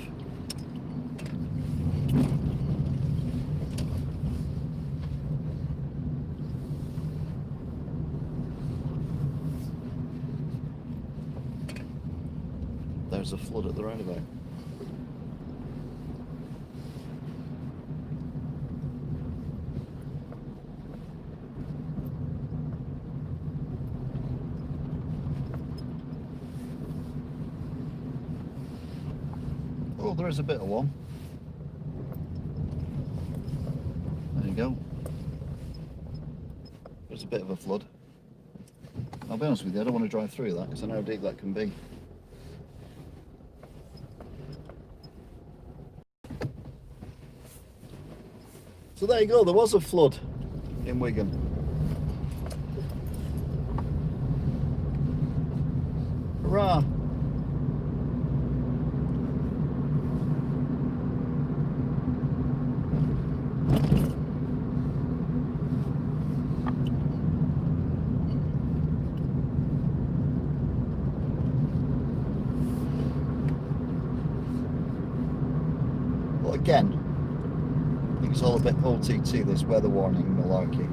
there's a flood at the roundabout. Oh, there is a bit of one. There you go. There's a bit of a flood. I'll be honest with you, I don't want to drive through that because I know how deep that can be. So there you go, there was a flood in Wigan. Hurrah! Well, again, I think it's all a bit OTT, this weather warning malarkey.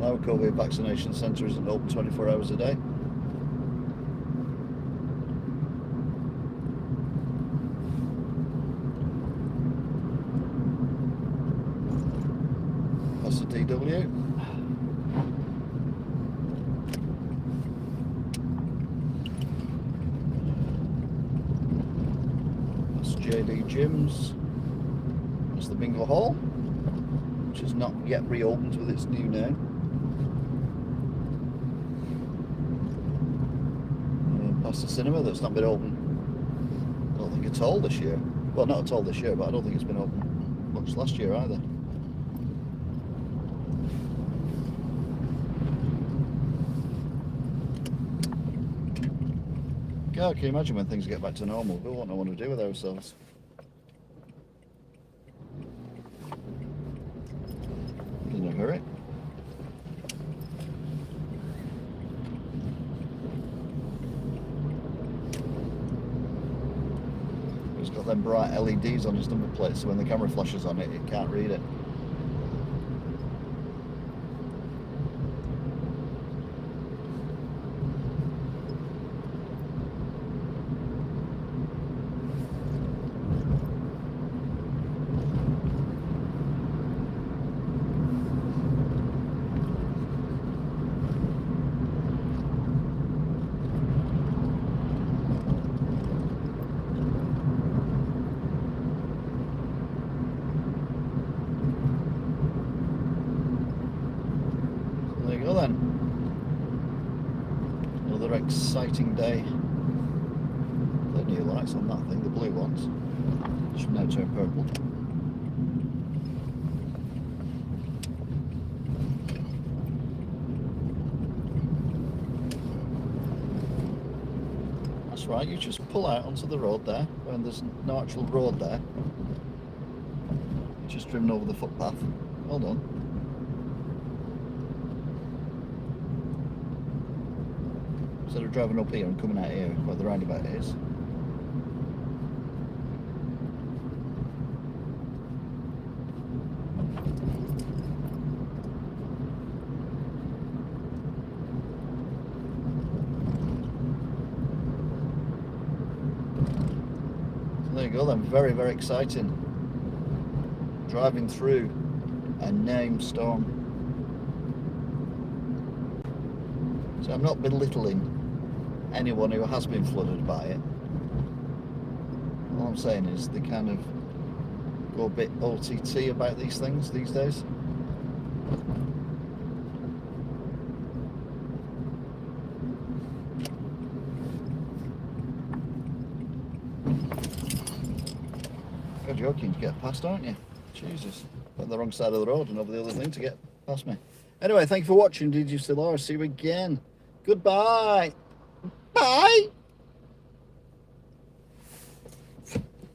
Our COVID vaccination centre isn't open 24 hours a day. That's the DW. That's JD Gyms. That's the bingo hall, which is not yet reopened with its new name. Past the cinema that's not been open, I don't think at all this year. Well, not at all this year, but I don't think it's been open much last year either. God, can you imagine when things get back to normal? We won't know what to do with ourselves. In a hurry. It's got them bright LEDs on his number plate, so when the camera flashes on it, it can't read it. There you go then. Another exciting day. The new lights on that thing, the blue ones, should now turn purple. That's right, you just pull out onto the road there, when there's no actual road there. Just driven over the footpath. Well done. Instead of driving up here and coming out here where the roundabout is. So there you go then, very, very exciting. Driving through a named storm. So I'm not belittling anyone who has been flooded by it. All I'm saying is they kind of go a bit OTT about these things these days. God, you're keen to get past, aren't you? Jesus. On the wrong side of the road and over the other thing to get past me. Anyway, thank you for watching. Did you still are? See you again. Goodbye. Bye.